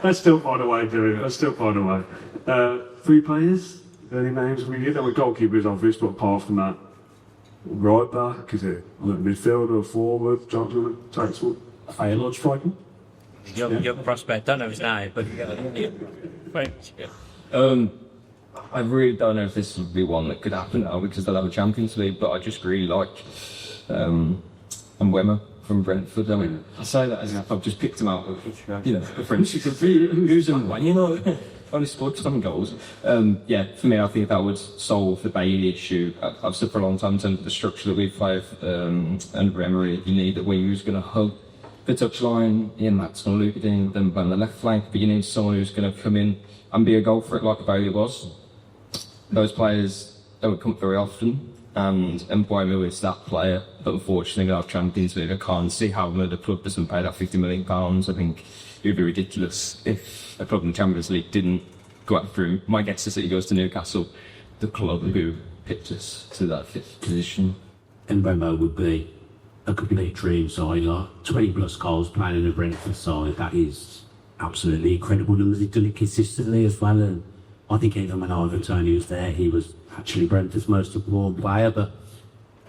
Let's still find a way to do it. Let's still find a way. Three players? Any names we get? There were goalkeepers, obvious, but apart from that, right back, is it midfielder, forward, Johnson, takes one? Feyenoord striker? Young prospect, don't know his name, but I really don't know if this would be one that could happen now because they'll have a Champions League, but I just really like Mbeumo from Brentford. I mean, I say that as if I've just picked him out of, the French. Who's Mbeumo? You know, only scored 7 goals. Yeah, for me, I think that would solve the Bailey issue. I've said for a long time in terms of the structure that we play under Emery, you need a winger who's going to hug the touchline, and that's going to loop it in, then on the left flank, but you need someone who's going to come in and be a goal threat like Bailey was. Those players don't come very often, and Mbeumo is that player, but unfortunately our Champions League, I can't see how the club doesn't pay that £50 million. I think it would be ridiculous if a club in the Champions League didn't go after him. My guess is that he goes to Newcastle, the club who picked us to that 5th position. Mbeumo would be a complete dream side, like 20 plus goals playing in a Brentford side. That is absolutely incredible numbers. He's done it consistently as well, and I think even when Ivan Toney was there, he was actually Brentford's most important player. But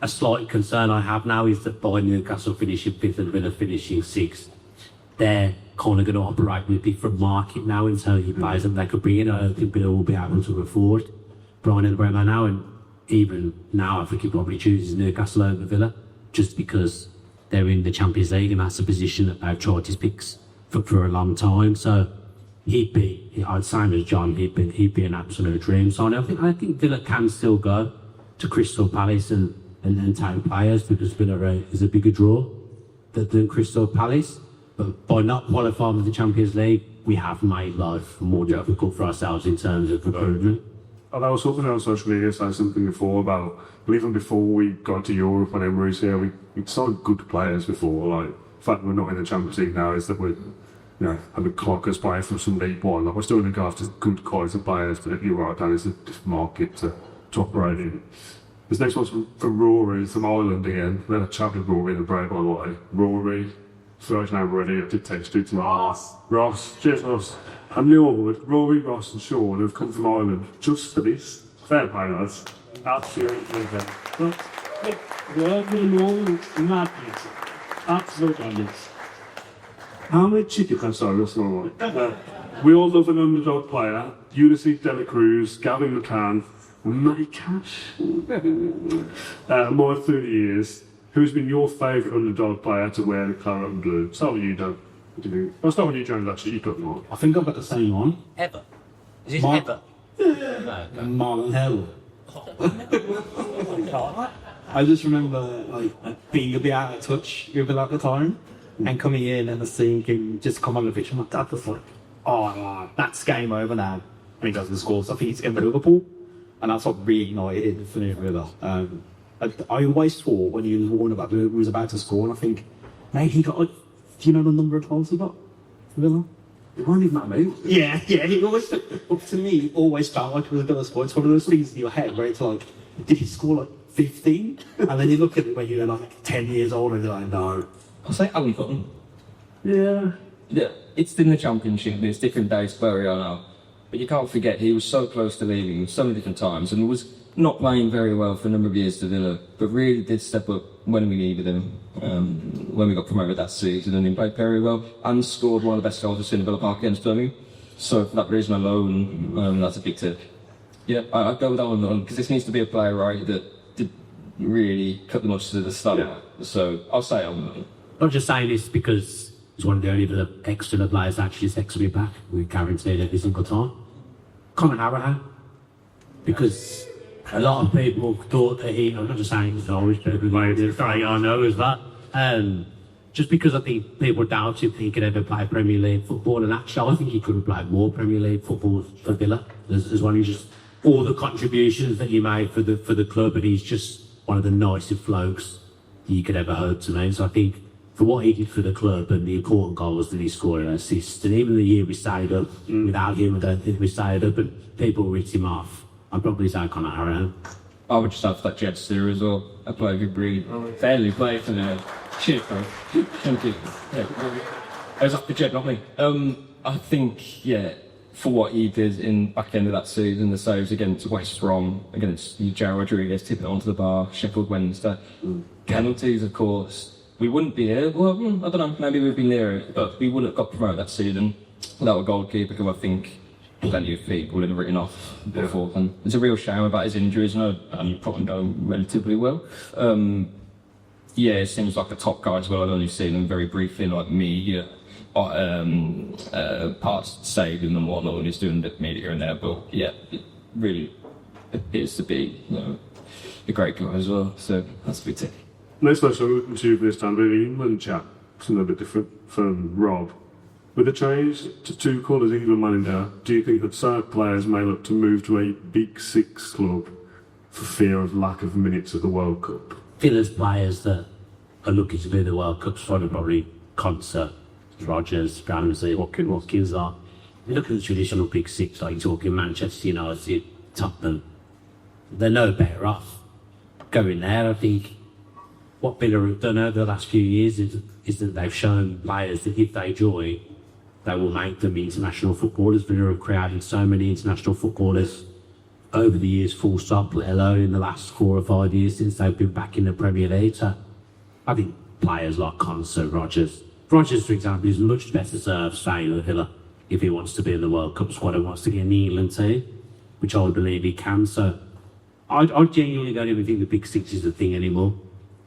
a slight concern I have now is that by Newcastle finishing 5th and Villa finishing 6th, they're kind of going to operate with a different market now in terms of players that they could bring in. I don't think Villa will be able to afford Brian Mbeumo now, and even now I think he probably chooses Newcastle over Villa, just because they're in the Champions League and that's a position that they've tried his picks for a long time. So I'd say as John, he'd be an absolute dream sign. I think Villa can still go. to Crystal Palace and take players because Villa is a bigger draw than Crystal Palace. But by not qualifying for the Champions League, we have made life more difficult for ourselves in terms of recruitment. And I was talking on social media saying something before about, well, even before we got to Europe when Emery's here, we signed good players before. Like, the fact that we're not in the Champions League now is that we're, having clockers playing from some League One. Like, we're still looking after good quality players, but you're right, Dan, it's a different market to operate in. This next one's from Rory, from Ireland again. We had a chat with Rory in the break, by the way. Rory, first name already, I did text you tonight. Ross, cheers Ross. And Lord, Rory, Ross and Sean have come from Ireland just for this. Fair play, lads. Absolutely fair. Absolutely. How many chicken sorry, that's not right. We all love an underdog player. Ulysses Dela Cruz, Gavin McCann, Matty Cash. More through the years. Who's been your favourite underdog player to wear the Claret and blue? Start with you, Dan. I'll start with you, James, actually. You've got more. I think I've got the same one. Ever. Is it Mark- ever? Marlon Hill. I just remember being a bit out of touch with it at the time and coming in and seeing him just come on the pitch. And my dad was like, oh, that's game over now. And he doesn't score. So I think it's in Liverpool. And that's what reignited for me, really. I always thought when he was warned about who was about to score, and I think, mate, he got, do you know the number of goals he got for Villa? It wasn't even that many. Yeah, he always, up to me, it always felt like it was going to score. It's one of those things in your head where it's like, did he score like 15? And then you look at it when you're like 10 years old and you're like, no. I'll say Alan Cotton. Yeah. Yeah, it's in the Championship, and it's different days where we are now. But you can't forget, he was so close to leaving so many different times and was not playing very well for a number of years to Villa, but really did step up when we needed him, when we got promoted that season, and he played very well and scored one of the best goals I've seen in Villa Park against Birmingham. So for that reason alone, that's a big tip. Yeah, I'd go with that one because this needs to be a player, right, that did really cut the notches at the start. Yeah. So I'll say Alan. I'm just saying this because he's one of the only extra players that actually takes me back. We guaranteed every single time. Conor Arahan. Because a lot of people thought that I'm not just saying he's always I know is that. Just because I think people doubted he could ever play Premier League football, and actually I think he could have played more Premier League football for Villa as well as just all the contributions that he made for the club, and he's just one of the nicest blokes you could ever hope to name. So I think for what he did for the club and the important goals that he scored and assists, and even the year we stayed up, without him I don't think we stayed up, and people ripped him off. I'd probably say Conor Arahan. I would just have that Jed Steer as well. I play a good breed. Fairly played for the cheers, bro. Thank you. Yeah. It was up to Jed, not me. I think, for what he did in back end of that season, the saves against West Brom, against Joe Rodriguez, tipping it onto the bar, Sheffield Wednesday. Penalties, of course. We wouldn't be here. Well, I don't know, maybe we'd be near it, but we wouldn't have got promoted that season without a goalkeeper, because I think plenty of people would have written off before. And it's a real shame about his injuries, and you probably know relatively well. It seems like a top guy as well. I've only seen him very briefly, like media, parts saving and whatnot, and he's doing the media here and there. But it really appears to be a great guy as well. So that's a big tip. Next question, we're looking to this time, the England chat. It's a little bit different from Rob. With the change to two colours England manager, do you think that certain players may look to move to a Big Six club for fear of lack of minutes at the World Cup? Villa's players that are looking to be in the World Cup, probably Concert, Rodgers, Ramsey, Watkins are. You look at the traditional Big Six, like you're talking Manchester United, Tottenham, they're no better off going there. I think what Villa have done over the last few years is that they've shown players that if they join, they will make them international footballers. Villa have created so many international footballers over the years, full stop, let alone in the last 4 or 5 years since they've been back in the Premier League. So I think players like Concert, Rodgers, for example, is much better served staying at Villa if he wants to be in the World Cup squad and wants to get in the England team, which I believe he can. So I genuinely don't even think the Big Six is a thing anymore.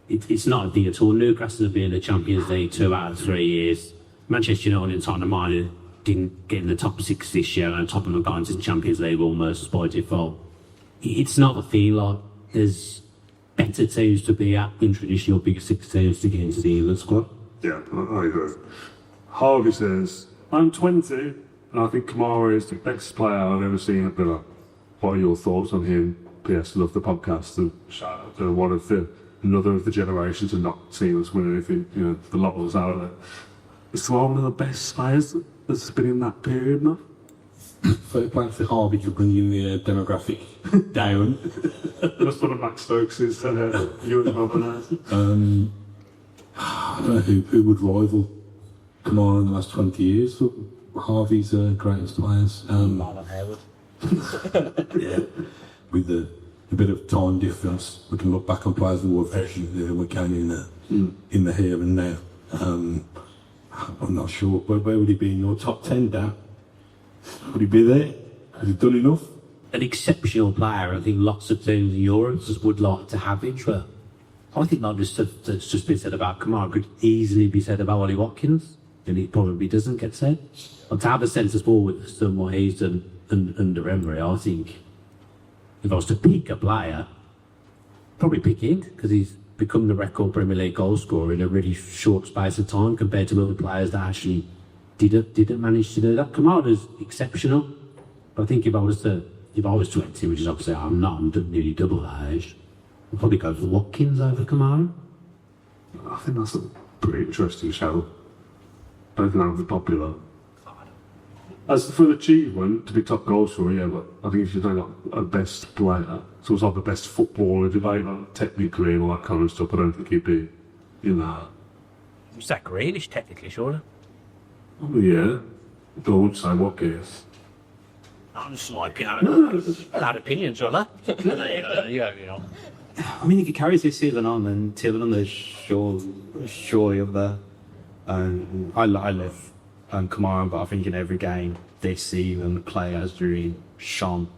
It's not a thing at all. Newcastle have been in the Champions League 2 out of 3 years. Manchester United and Tottenham didn't get in the top 6 this year, and Tottenham have gone into the Champions League almost by default. It's not a thing. Like, there's better teams to be at in traditional Big Six teams to get into the England squad. Yeah, I agree. Harvey says, I'm 20 and I think Kamara is the best player I've ever seen at Villa. What are your thoughts on him? P.S. Love the podcast and shout out to another of the generations and not seen us win anything, the lot of us out there. It's one of the best players that's been in that period now. Fair play for Harvey for bringing the demographic down. That's one of Max Stokes is, you and Robin. I don't know who would rival Kamara in the last 20 years. But Harvey's greatest players. Yeah, with a bit of time difference, we can look back on players who were very we came in the here and now. I'm not sure. Where would he be in your top 10, Dan? Would he be there? Has he done enough? An exceptional player. I think lots of teams in Europe would like to have him. But I think not just that's just been said about Kamara could easily be said about Ollie Watkins, and it probably doesn't get said. But to have a sense of sport with done what he's done under Emery, I think if I was to pick a player, probably pick him because he's become the record Premier League goal scorer in a really short space of time compared to other players that actually didn't manage to do that. Kamara's exceptional, but I think if I was 20, which is obviously I'm not, I'm nearly double that age, I'd probably go for Watkins over Kamara. I think that's a pretty interesting shout. I don't think that would be popular. As for the achievement, to be top goal scorer, yeah, but I think if you're like a best player, so it's like the best footballer debate, like technically and all that kind of stuff, I don't think he'd be in that. Is that Grealish technically, surely? Oh, yeah. But I would say what case. I'm just my opinion. Loud opinions, surely. Yeah. I mean, if he carries this season on, then Tillman is surely up there. I love Kamara, but I think in every game this season, the player has really shone.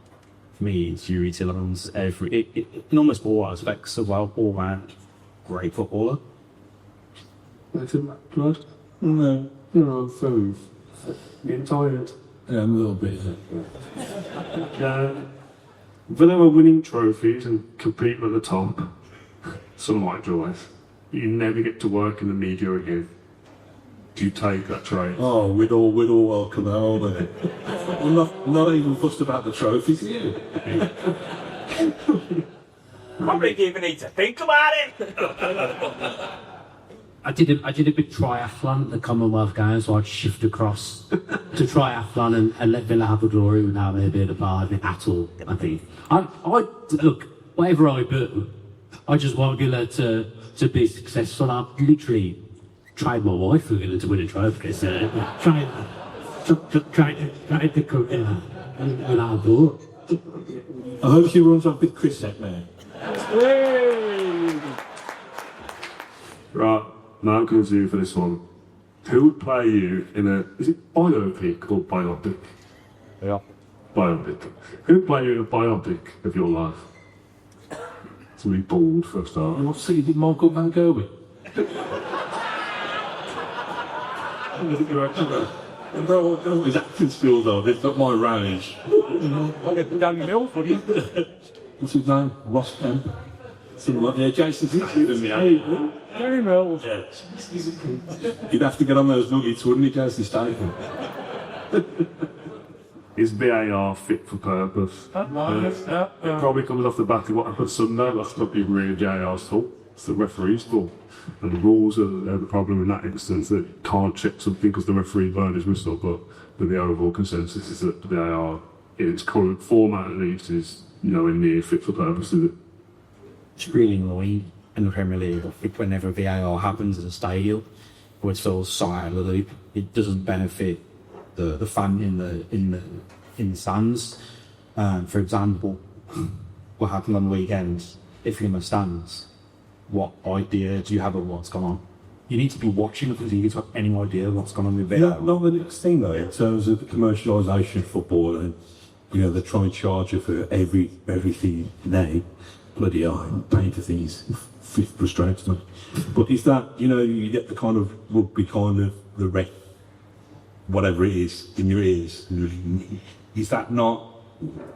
For me, it's Yuri Tillemans. In almost all aspects as well, all round great footballer. Anything, Blood? No. Food. Getting tired. Yeah, I'm a little bit. Yeah. Villa are winning trophies and competing at the top. Some like Joyce. You never get to work in the media again. Do you take that trade? Oh, we'd all welcome that, aren't we? I'm not even fussed about the trophies here. Probably even need to think about it. I did a bit triathlon at the Commonwealth Games, so I'd shift across to triathlon and let Villa have the glory without me being a part of it at all. I think. I look, whatever I do, I just want Villa to be successful. I've literally tried my wife for Villa to win a trophy. So trying to cook without a door. I hope she runs off with Chris Seck now. Right, now I'm going to you for this one. Who would play you in is it biopic or biopic? Yeah. Biopic. Who would play you in a biopic of your life? To be bald for a start. And what city did Michael Van Gogh with? His acting skills though, they've got my range. I'll get down the middle for you. What's his name? Ross Kemp. Something like that. Jason's with me. Gary Mills. He'd have to get on those nuggets, wouldn't he, Jason Statham? Is VAR fit for purpose? It probably comes off the back of what happened Sunday. That's not even really VAR's fault. It's the referee's fault. And the rules are the problem in that instance, that you can't check something because the referee burned his whistle, but the overall consensus is that VAR, in its current format at least, is nowhere near fit for purpose, is it? It's really annoying in the Premier League. I think whenever VAR happens at a stadium, or it's all side of the loop, it doesn't benefit the fan in the stands. For example, what happened on the weekend? If you're in the stands, what idea do you have of what's gone on? You need to be watching it because you need to have any idea of what's gone on with VAR. Not the next thing though, in terms of the commercialisation of football, and they try and charge you for everything now. Bloody hell, I'm paying for things. Frustrates me. But is that, you get the kind of rugby kind of the rec, whatever it is, in your ears. Is that not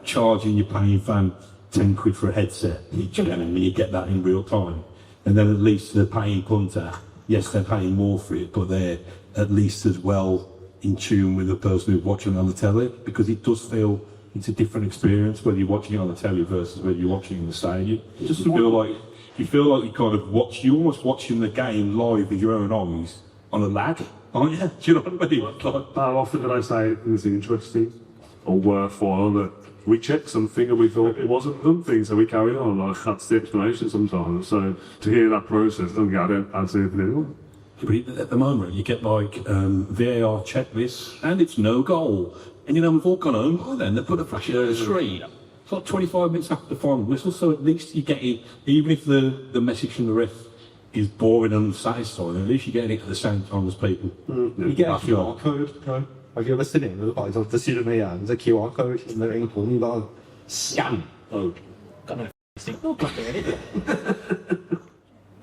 charging your paying fan £10 for a headset each game, and you get that in real time. And then at least the paying punter, yes, they're paying more for it, but they're at least as well in tune with the person who's watching on the telly, because it does feel it's a different experience whether you're watching it on the telly versus whether you're watching it in the stadium. It just feel like you kind of you're almost watching the game live with your own eyes on a lag, aren't you? Do you know what I mean? Like, How often did I say it was interesting or worthwhile that we checked something and we thought it wasn't something, so we carried on? Like, that's the explanation sometimes. So to hear that process, I'd say anything. But at the moment, you get like VAR check this, and it's no goal. And you know, we've all gone home by then. They put a flash on the screen. It's like 25 minutes after the final whistle, so at least you get it, even if the message from the ref is boring and unsatisfying, at least you're getting it at the same time as people. You get a QR code, right? Have you ever seen it? Like, the see me, there's a QR code in the ink, and you got to scan. Oh, got no signal, can't do anything.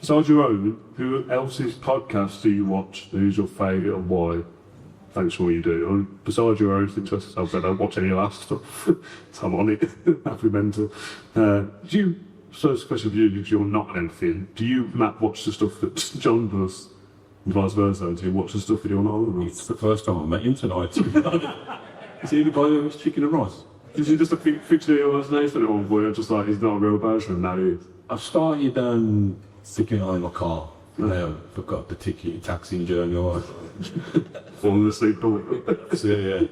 Besides your own, who else's podcast do you watch? Who's your favourite and why? Thanks for what you do. And besides your own interests, I don't watch any of that stuff. So I'm on it. Happy mental. So it's a question for you, because you're not an anything. Do you, Matt, watch the stuff that John does? And vice versa, do you watch the stuff that you're not on? It's the first time I met him tonight. Is he the guy who was chicken and rice? Is he just a fixture of yours, Nathan, or were you just like, he's not a real person, now he is? I've started sticking it on my car. Now I've got a particularly taxing journey. Falling asleep. So yeah.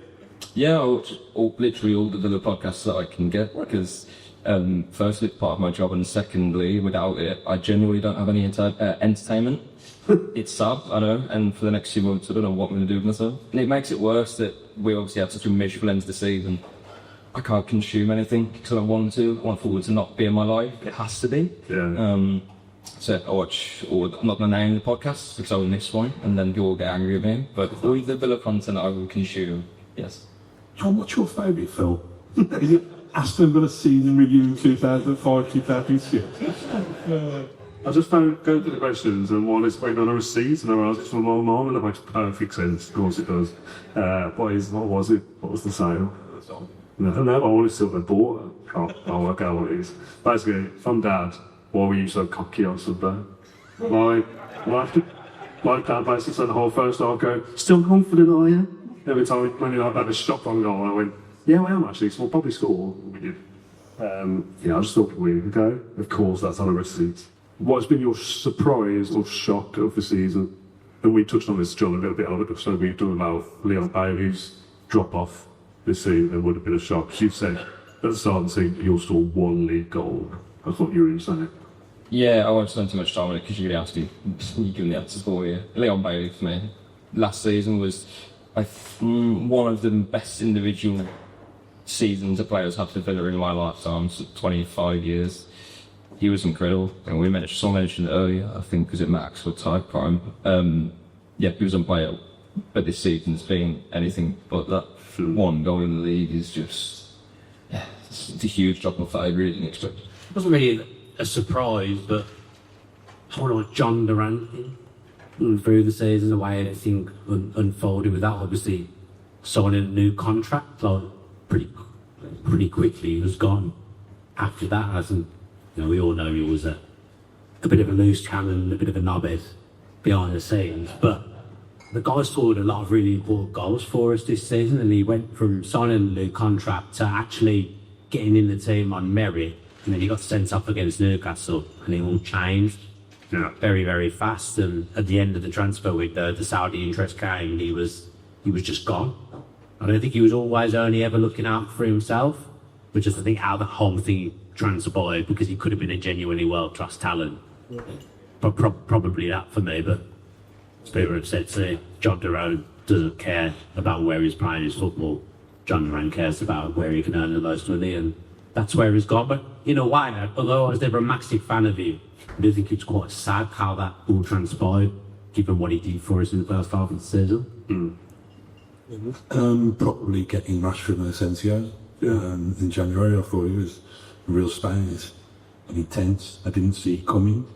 Yeah, I watch literally all the Villa podcasts that I can get, because firstly, it's part of my job, and secondly, without it, I genuinely don't have any entertainment. It's sad, I know, and for the next few months, I don't know what I'm going to do with myself. And it makes it worse that we obviously had such a miserable end to the season. I can't consume anything because I want to. I want football to not be in my life. It has to be. Yeah. So I watch, I'm not going to name the podcast because I own this one, and then you'll get angry at me. But all the Villa content I will consume, yes. John, what's your favourite film? Is it Aston Villa season review in 2005-2006? I just found going through the questions, and one is waiting on a receipt, and I realised it's from my mum, and that makes perfect sense. Of course it does. What was it? What was the sale? No, I only still bought. I'll work out what it is. Basically, from Dad, why were you so cocky on Sunday? My dad basically said the whole first half, go, still confident, are you? Every time when you had a shot on goal, I went, yeah, I am actually, so we'll probably score. We did. I just thought we would go. Of course, that's on a receipt. What's been your surprise or shock of the season? And we touched on this, John, a little bit on it, so we've done about Leon Bailey's drop off this season. It would have been a shock. You said at the start of the season you'll score one league goal. I thought you were insane. Yeah, I won't spend too much time on it because you give me the answers for you. Leon Bailey for me. Last season was one of the best individual seasons a player's had for Villa in my lifetime, so 25 years. He was incredible, and we mentioned it earlier, I think, because it Max or Ty Prime. He was unplayable, but this season's been anything but that. One goal in the league is just, it's a huge drop off that I really didn't expect. It wasn't really a surprise, but sort of like John Durant through the season, the way everything unfolded with that, obviously signing a new contract, like pretty quickly. He was gone after that, we all know he was a bit of a loose cannon, a bit of a knobhead behind the scenes, but the guy scored a lot of really important goals for us this season, and he went from signing a new contract to actually getting in the team on merit, and then he got sent off against Newcastle, and it all changed very, very fast. And at the end of the transfer with the Saudi interest came, he was just gone. I don't think he was always only ever looking out for himself, but just I think how the whole thing transpired, because he could have been a genuinely world-class talent. But probably that for me, but as people have said, say, John Durant doesn't care about where he's playing his football. John Durant cares about where he can earn the most money, and that's where he's gone. But in a way, although I was never a massive fan of him, I do think it's quite sad how that all transpired, given what he did for us in the first half of the season. Probably getting Rashford and Asensio in January. I thought he was a real space and intense. I didn't see it coming.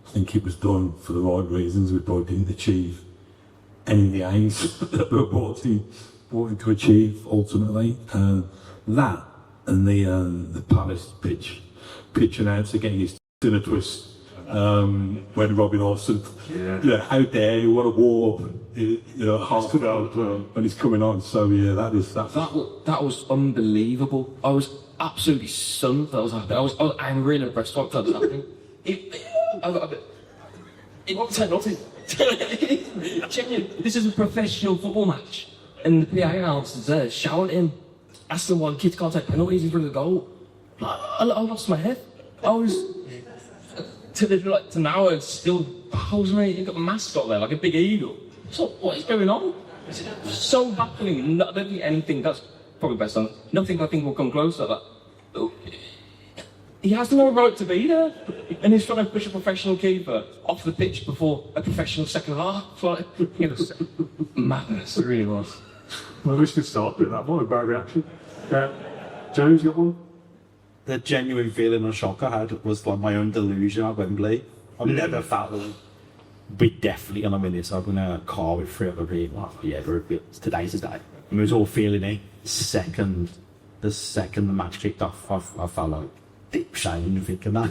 I think it was done for the right reasons. We probably didn't achieve any of the aims that we wanted to achieve ultimately. That and the Palace pitch. pitch announcer getting his in a twist when Robin Olsen, how dare you, what a war, half when he's coming on. So yeah, that was unbelievable. I was absolutely stunned that was happening. I was angry and impressed by what was happening. It wasn't 10-0. Genuinely, this is a professional football match, and the PA announcers there shouting, asking why the kids can't take penalties in front of the goal. I lost my head. I was to now it still baffles me. You've got a mascot there like a big eagle. So what is going on? It's so happening. I don't think anything. That's probably best on. Nothing I think will come close to that. He has no right to be there, and he's trying to push a professional keeper off the pitch before a professional second half. Like, madness. It really was. Well, we should start with that. What a bad reaction. James, you got one? The genuine feeling of shock I had was like my own delusion at Wembley. I've never felt like we're definitely gonna win this. I'm in a car with 3 other people. Today's the day. And we was all feeling it. The second the match kicked off, I felt like deep shame in thinking that.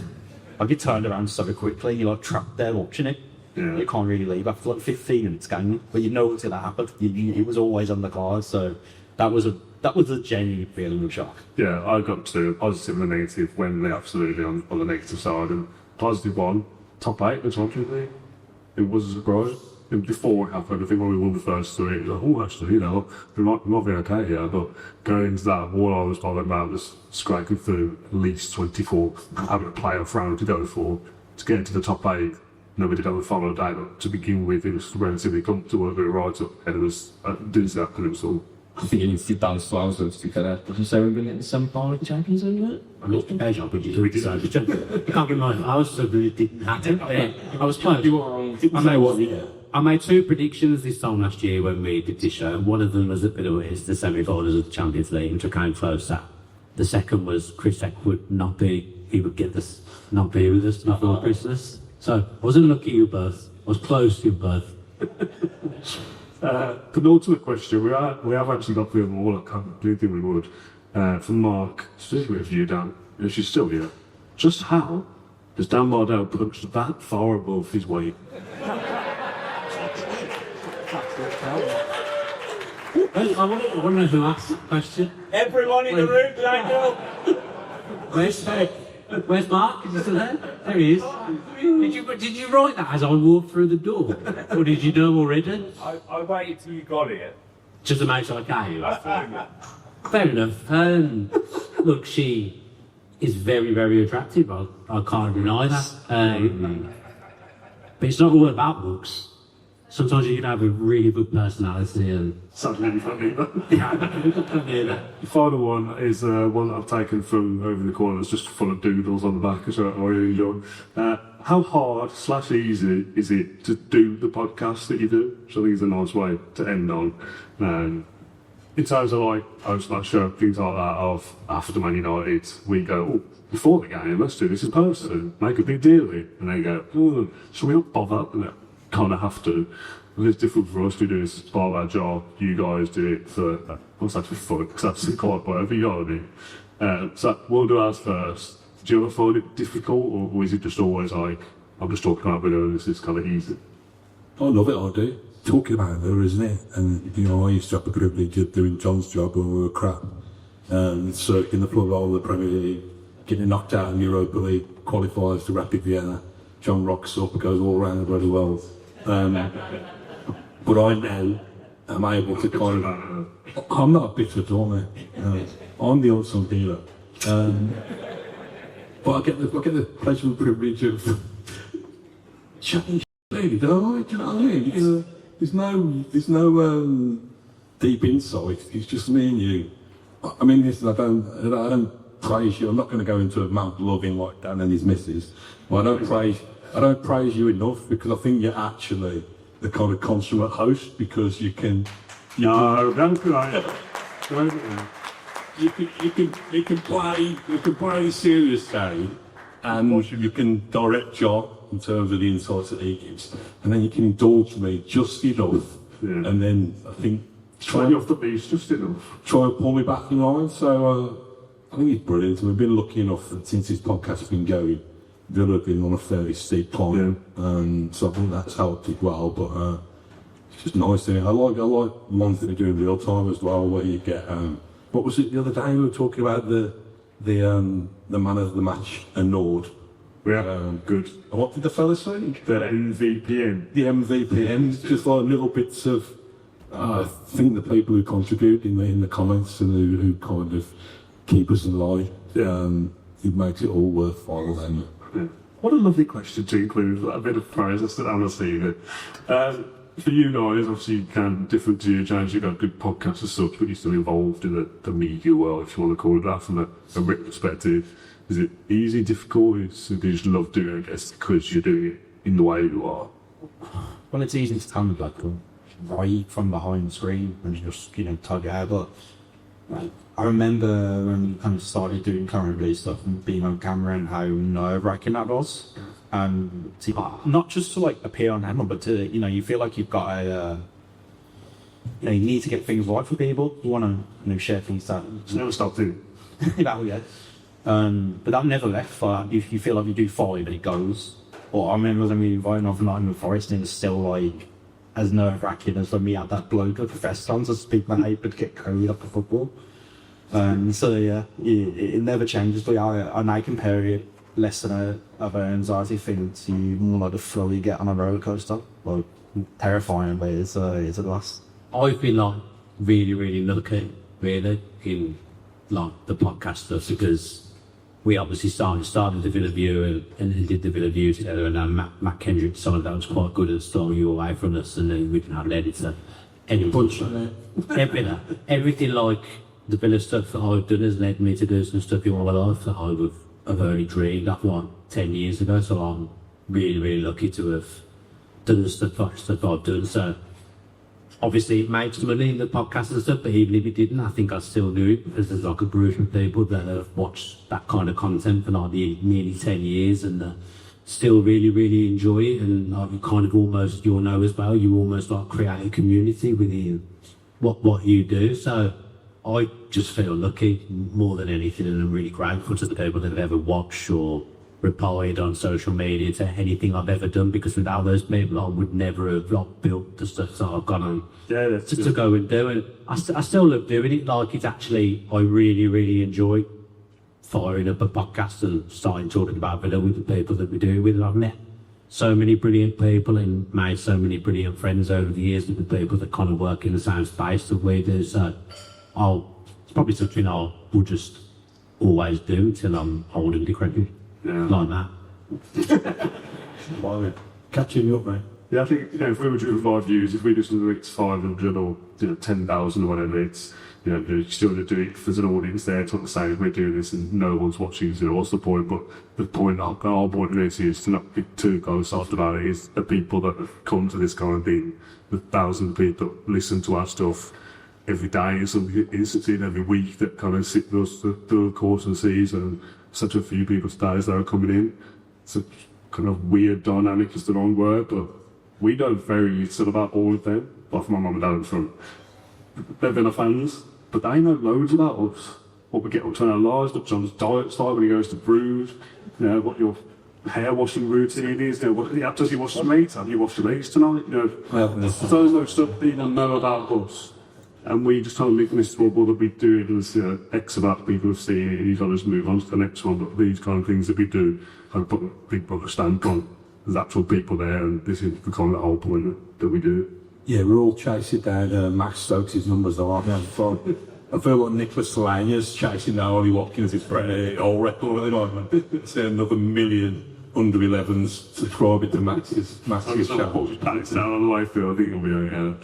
Like, it turned around so quickly, you're like trapped there watching it. Yeah. You can't really leave after like 15 minutes game, but you know what's going to happen. It was always on the cards, so that was a genuine feeling of shock. Yeah, I got to positive and negative. Wembley absolutely on the negative side, and positive one, top 8 the Champions League. It was a surprise. And before it happened, I think when we won the first 3, it was like, oh, actually, we might be okay here. But going into that, all I was bothered about was scraping through at least 24, having a playoff round to go for, to get into the top 8. Nobody did the follow day, but to begin with, it was relatively comfortable, a bit right up, and it was didn't that, and it was all. I think it needs to down to ourselves to get out. Doesn't say we're going to get the semi-final of the Champions League, isn't it? I'm not prepared, John, but you can't get my. I was so good it didn't happen. I was close. You were wrong. I made 2 predictions this time last year when we did this show. One of them was a bit of the semi-finals of the Champions League, which I came close at. The second was Chris Eck would not be with us before Christmas. So I wasn't lucky you both. I was close to you both. Penultimate question. We have actually got through them all. I can't do think we would. From Mark, specifically with you, Dan, if she's still here. Just how does Dan Bardell punch that far above his weight? I want to know who asked that question. Everyone in the room, Daniel. Where's Mark? Is he still there? There he is. Did you write that as I walked through the door? Or did you know already? I waited till you got here. Just to make sure I came. Fair enough. Look, she is very, very attractive. I can't deny that. But it's not all about looks. Sometimes you can have a really good personality and... Sounds really funny, but... The final one is one that I've taken from over the corner. It's just full of doodles on the back, which I really enjoy. How hard / easy is it to do the podcast that you do? Which I think is a nice way to end on. In terms of like post-match show, things like that, of after Man United, we go, oh, before the game, let's do this in person, make a big deal of it. And they go, oh, should we not bother? And kind of have to. And it's different for us. We do this as part of our job. You guys do it for, what's that, for fun? Because that's quite whatever, you know what I mean? So we'll do ours first. Do you ever find it difficult, or is it just always like, I'm just talking about video, this is kind of easy? I love it, I do. Talking about her, isn't it? And, I used to have the privilege of doing John's job when we were crap. So in the football of the Premier League, getting knocked out in Europa League, qualifies to Rapid Vienna. John rocks up, it goes all round really well. But I now am able to kind of... I'm not a bitter dormer. I'm the unsung dealer. But I get the pleasure and privilege of chatting really, don't I? Do you know what I mean? Because there's no deep insight. It's just me and you. I mean, listen, I don't praise you. I'm not going to go into a Mount loving like Dan and his missus. But I don't praise you enough, because I think you're actually the kind of consummate host, because you can. No, don't cry. You can play a serious game, and you can direct John in terms of the insights that he gives, and then you can indulge me just enough, and then I think try you off the beast just enough. Try and pull me back in line. So I think he's brilliant. We've been lucky enough that since his podcast has been going, Villa have been on a fairly steep climb, so I think that's helped it well. But it's just nice to I like ones that they do in real time as well, where you get what was it the other day we were talking about the man of the match annoyed. Yeah, good. What did the fella say? The MVPN. The MVPN. It's just like little bits of. I think the people who contribute in the comments and who kind of keep us in line, it makes it all worthwhile then. Yeah. What a lovely question to include a bit of praise. I sit down and see it. For you guys, obviously, you can different to you, James. You've got a good podcast as such, but you're still involved in the media world, if you want to call it that, from a written perspective. Is it easy, difficult? Do you just love doing it, I guess, because you're doing it in the way you are? Well, it's easy to kind of like right from behind the screen and just, tug it out. But I remember when we kind of started doing current release stuff and being on camera and how nerve-wracking that was. And not just to appear on camera, but to, you feel like you've got you need to get things right for people. You want to, share things that. It's never stopped doing. Yeah. But that never left. You feel like you do 5 and it goes. Or I remember when we invited off Nottingham Forest and it's still as nerve-wracking as when we had that bloke at the Festons as people that hate but get carried up for football. So yeah, it never changes. But I now compare it less than of an anxiety thing to more like the flow you get on a roller coaster. Terrifying, but it's a blast. I've been really, really lucky, really, in the podcast stuff because we obviously started the Villa View and did the Villa View together, and then Matt Kendrick, some of that was quite good at starting you away from us, and then we didn't have an editor. Everything like the Villa stuff that I've done has led me to do some stuff in my life that I would have only dreamed of 10 years ago, so I'm really, really lucky to have done the stuff I've done. So obviously it makes money in the podcast and stuff, but even if it didn't, I think I'd still do it because there's a group of people that have watched that kind of content for nearly 10 years and still really, really enjoy it. And I've kind of almost, you'll know as well, you almost create a community within what you do. So I just feel lucky more than anything, and I'm really grateful to the people that have ever watched or replied on social media to anything I've ever done, because without those people I would never have built the stuff that I've gone on to go and do. And I still love doing it. It's actually, I really, really enjoy firing up a podcast and starting talking about Villa with the people that we do with. And I've met so many brilliant people and made so many brilliant friends over the years with the people that kind of work in the same space that we do. So it's probably something I will just always do until I'm old and decrepit. Yeah. Like that. Catching you up, mate. Yeah, I think if we were doing 5 views, if we do something that's 500 or 10,000 or whatever, it's you're still to do it. If there's an audience there, it's not the same. If we're doing this and no one's watching, what's the point? But the point, our point of this is to not be too go soft about it. Is the people that have come to this kind of thing, the thousands of people that listen to our stuff every day, and something instances every week that kind of sit with us through the course of the season. Such a few people today that are coming in. It's a kind of weird dynamic, is the wrong word, but we know very little about all of them. Apart from my mum and dad from they're Villa fans, but they know loads about us. What we get up to in our lives, what John's diet's like when he goes to Bruges, what your hair washing routine is, does he wash the meat? Have you washed the meats tonight? Those no stuff that you don't know about us. And we just kind of live in this bubble that we do. There's X amount of people have seen it, and you kind of just move on to the next one. But these kind of things that we do, kind of put a big brother stamp on. There's actual people there, and this is the kind of the whole point that we do. Yeah, we're all chasing down Max Stokes' numbers, though, aren't we? I feel like Nicholas Solania's chasing down Ollie Watkins' old record at the moment. It's another million under 11s subscribing to Max's channel. It's down on the way through. I think it'll be okay.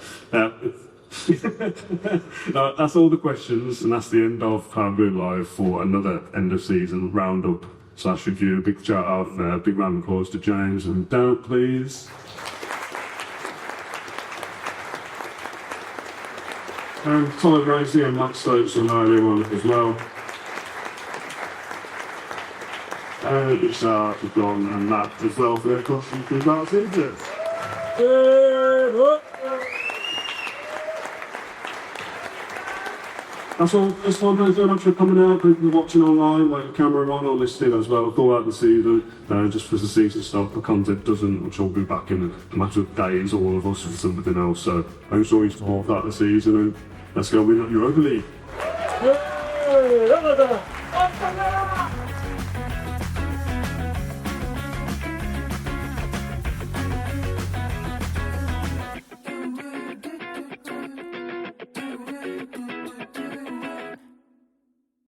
No, that's all the questions, and that's the end of Claret Live for another end of season roundup / review. Big shout out, big round of applause to James and Derek, please. And Ty Bracey and Matt Stokes and everyone as well. And big shout out to John and Matt as well for their contributions to that season. That's all. That's all. Thanks very much for coming out. People watching online, like the camera on or listening as well. Throughout the season, just for the season stuff. The content doesn't. I'm sure we'll be back in a matter of days, all of us, with something else. So I'm sure you support that the season, and let's go win Europa League.